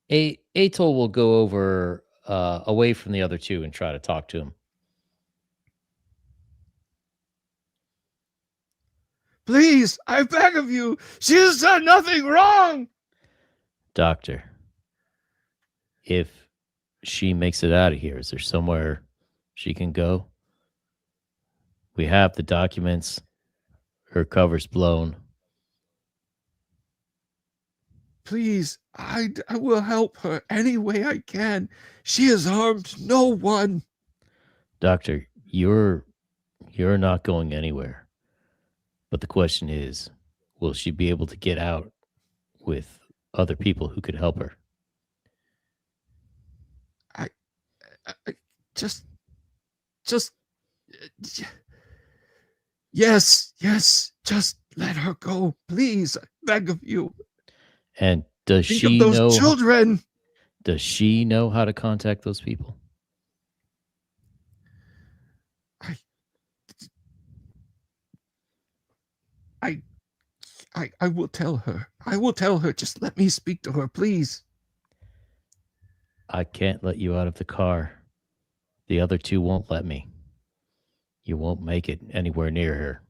Atol will go over away from the other two and try to talk to him. Please, I beg of you. She has done nothing wrong. Doctor, if she makes it out of here, is there somewhere she can go? We have the documents. Her cover's blown. Please, I will help her any way I can. She has harmed no one. Doctor, you're not going anywhere. But the question is, will she be able to get out with other people who could help her? I just yes, just let her go, please. I beg of you. And Does Think she of those know? children. Does she know how to contact those people? I will tell her. I will tell her. Just let me speak to her, please. I can't let you out of the car. The other two won't let me. You won't make it anywhere near her.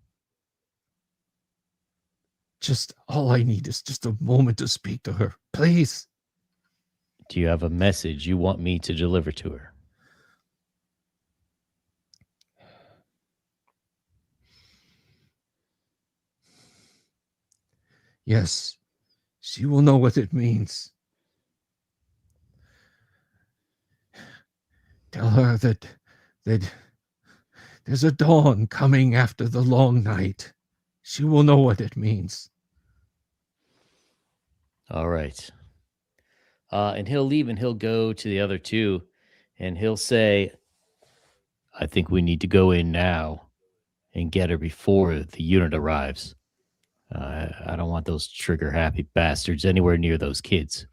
Just all I need is just a moment to speak to her, please. Do you have a message you want me to deliver to her? Yes, she will know what it means. Tell her that there's a dawn coming after the long night. She will know what it means. All right. And he'll leave and he'll go to the other two and he'll say, I think we need to go in now and get her before the unit arrives. I don't want those trigger happy bastards anywhere near those kids.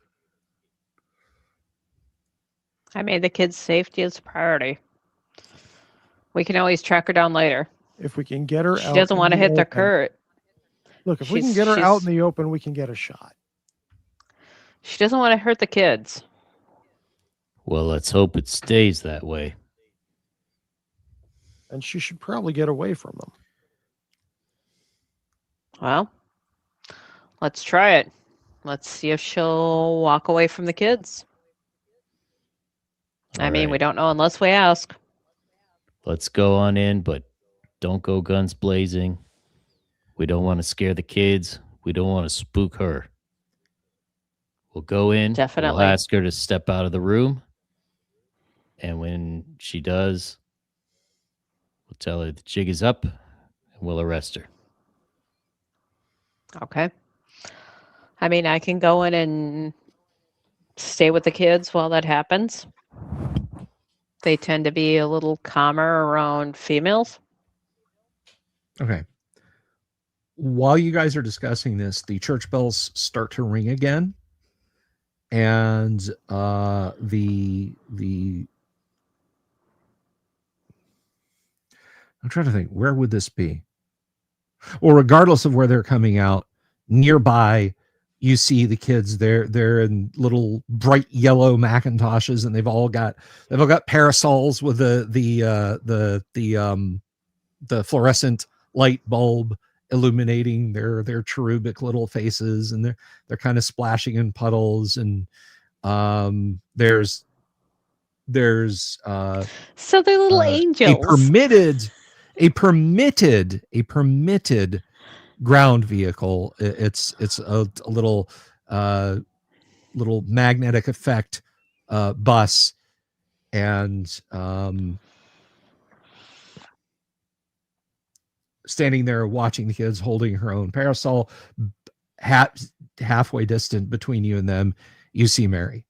I mean, the kids' safety is a priority. We can always track her down later. If we can get her She out doesn't in want to the hit the open- current. Look, if we can get her out in the open, we can get a shot. She doesn't want to hurt the kids. Well, let's hope it stays that way. And she should probably get away from them. Well, let's try it. Let's see if she'll walk away from the kids. I All mean, right. we don't know unless we ask. Let's go on in, but don't go guns blazing. We don't want to scare the kids. We don't want to spook her. We'll go in. Definitely. We'll ask her to step out of the room. And when she does, we'll tell her the jig is up and we'll arrest her. Okay. I mean, I can go in and stay with the kids while that happens. They tend to be a little calmer around females. Okay. While you guys are discussing this, the church bells start to ring again. And the I'm trying to think, where would this be? Well, regardless of where they're coming out, nearby, you see the kids. They're in little bright yellow Macintoshes, and they've all got parasols with the fluorescent light bulb illuminating their cherubic little faces, and they're kind of splashing in puddles, and there's So they're little angels. a permitted ground vehicle. It's a little magnetic effect bus, and standing there watching the kids holding her own parasol, halfway distant between you and them, you see Mary.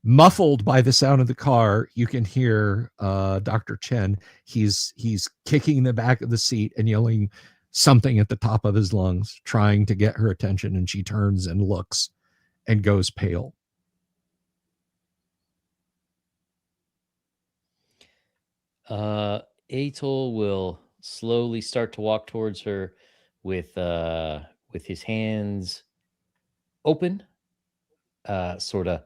Muffled by the sound of the car, you can hear Dr. Chen. He's kicking the back of the seat and yelling something at the top of his lungs, trying to get her attention, and she turns and looks and goes pale. Atol will slowly start to walk towards her with his hands open, sort of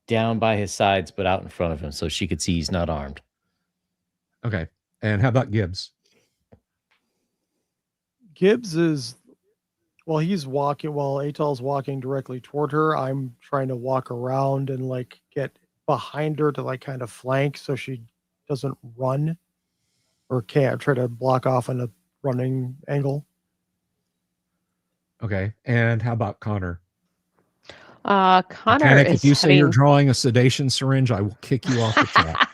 down by his sides, but out in front of him, so she could see he's not armed. Okay. And how about Gibbs? Gibbs is, while Atol's walking directly toward her, I'm trying to walk around and like get behind her to like kind of flank so she doesn't run or can't try to block off on a running angle. Okay. And how about Connor? Connor Mechanic, is if you say you're heading... drawing a sedation syringe, I will kick you off the chat.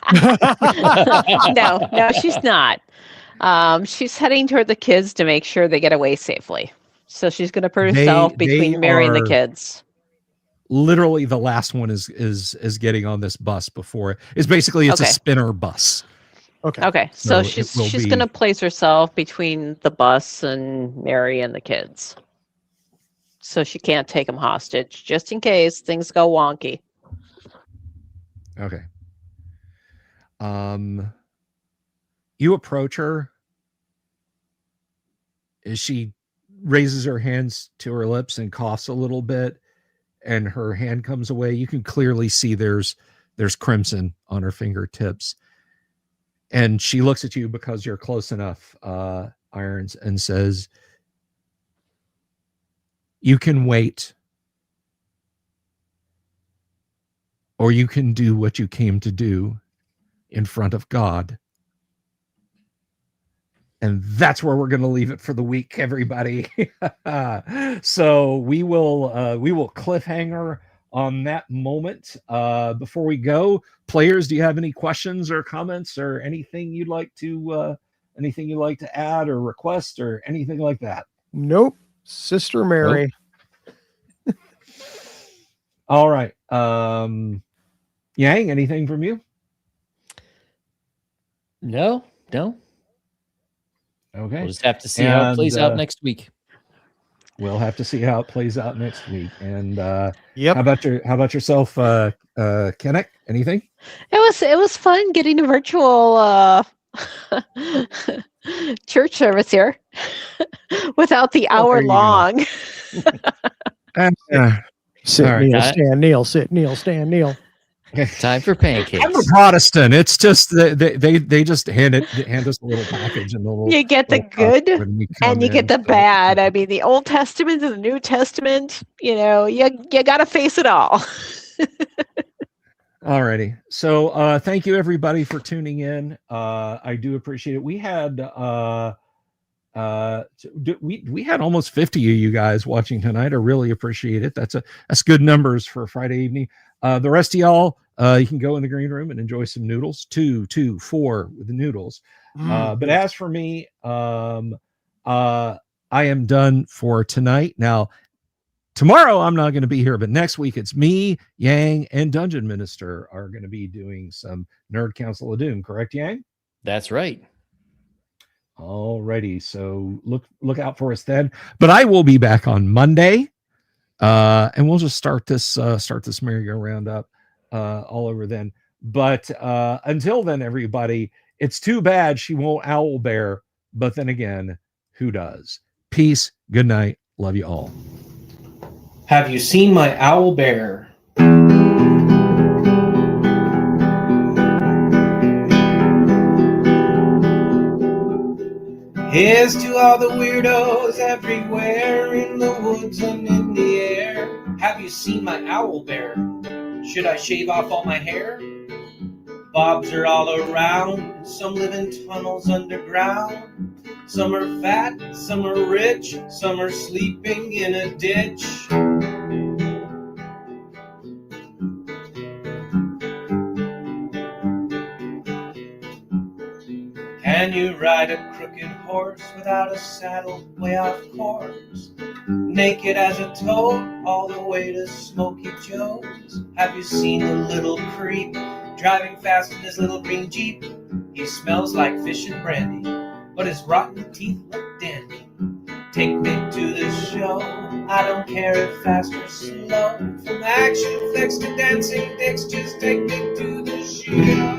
No, she's not. She's heading toward the kids to make sure they get away safely. So she's going to put herself between Mary and the kids. Literally, the last one is getting on this bus before. It's basically a spinner bus. Okay. So she's going to place herself between the bus and Mary and the kids. so she can't take him hostage, just in case things go wonky. Okay. You approach her. She raises her hands to her lips and coughs a little bit, and her hand comes away. You can clearly see there's crimson on her fingertips. And she looks at you because you're close enough, Irons, and says, "You can wait, or you can do what you came to do in front of God." And that's where we're going to leave it for the week, everybody. So we will cliffhanger on that moment. Before we go, players, do you have any questions or comments or anything you'd like to add or request or anything like that? Nope. Sister Mary. Nope. All right. Yang, anything from you? No. Okay. We'll just have to see how it plays out next week. We'll have to see how it plays out next week. And Yep. how about yourself, Kennick? Anything? It was fun getting a virtual church service here without the hour long. Sit, All right. kneel, stand, kneel, sit, kneel, stand, kneel. Time for pancakes. I'm a Protestant. It's just they just hand us a little package and You get the good and you get the bad. I mean, the Old Testament and the New Testament. You got to face it all. Alrighty. So thank you everybody for tuning in. I do appreciate it. We had we had almost 50 of you guys watching tonight. I really appreciate it. That's good numbers for a Friday evening. The rest of y'all, you can go in the green room and enjoy some noodles. 4 with the noodles. But as for me, I am done for tonight. Now, tomorrow I'm not going to be here, but next week it's me, Yang, and Dungeon Minister are going to be doing some Nerd Council of Doom. Correct, Yang? That's right. Alrighty, so look out for us then. But I will be back on Monday, and we'll just start this merry-go-round up all over then. But until then, everybody, it's too bad she won't owl bear. But then again, who does? Peace. Good night. Love you all. Have you seen my owl bear? Here's to all the weirdos everywhere in the woods and in the air. Have you seen my owl bear? Should I shave off all my hair? Bobs are all around. Some live in tunnels underground. Some are fat, some are rich, some are sleeping in a ditch. Can you ride a crooked horse without a saddle way off course? Naked as a toad all the way to Smoky Joe's. Have you seen the little creep driving fast in his little green Jeep? He smells like fish and brandy, but his rotten teeth look dandy. Take me to the show, I don't care if fast or slow. From action flicks to dancing dicks, just take me to the show.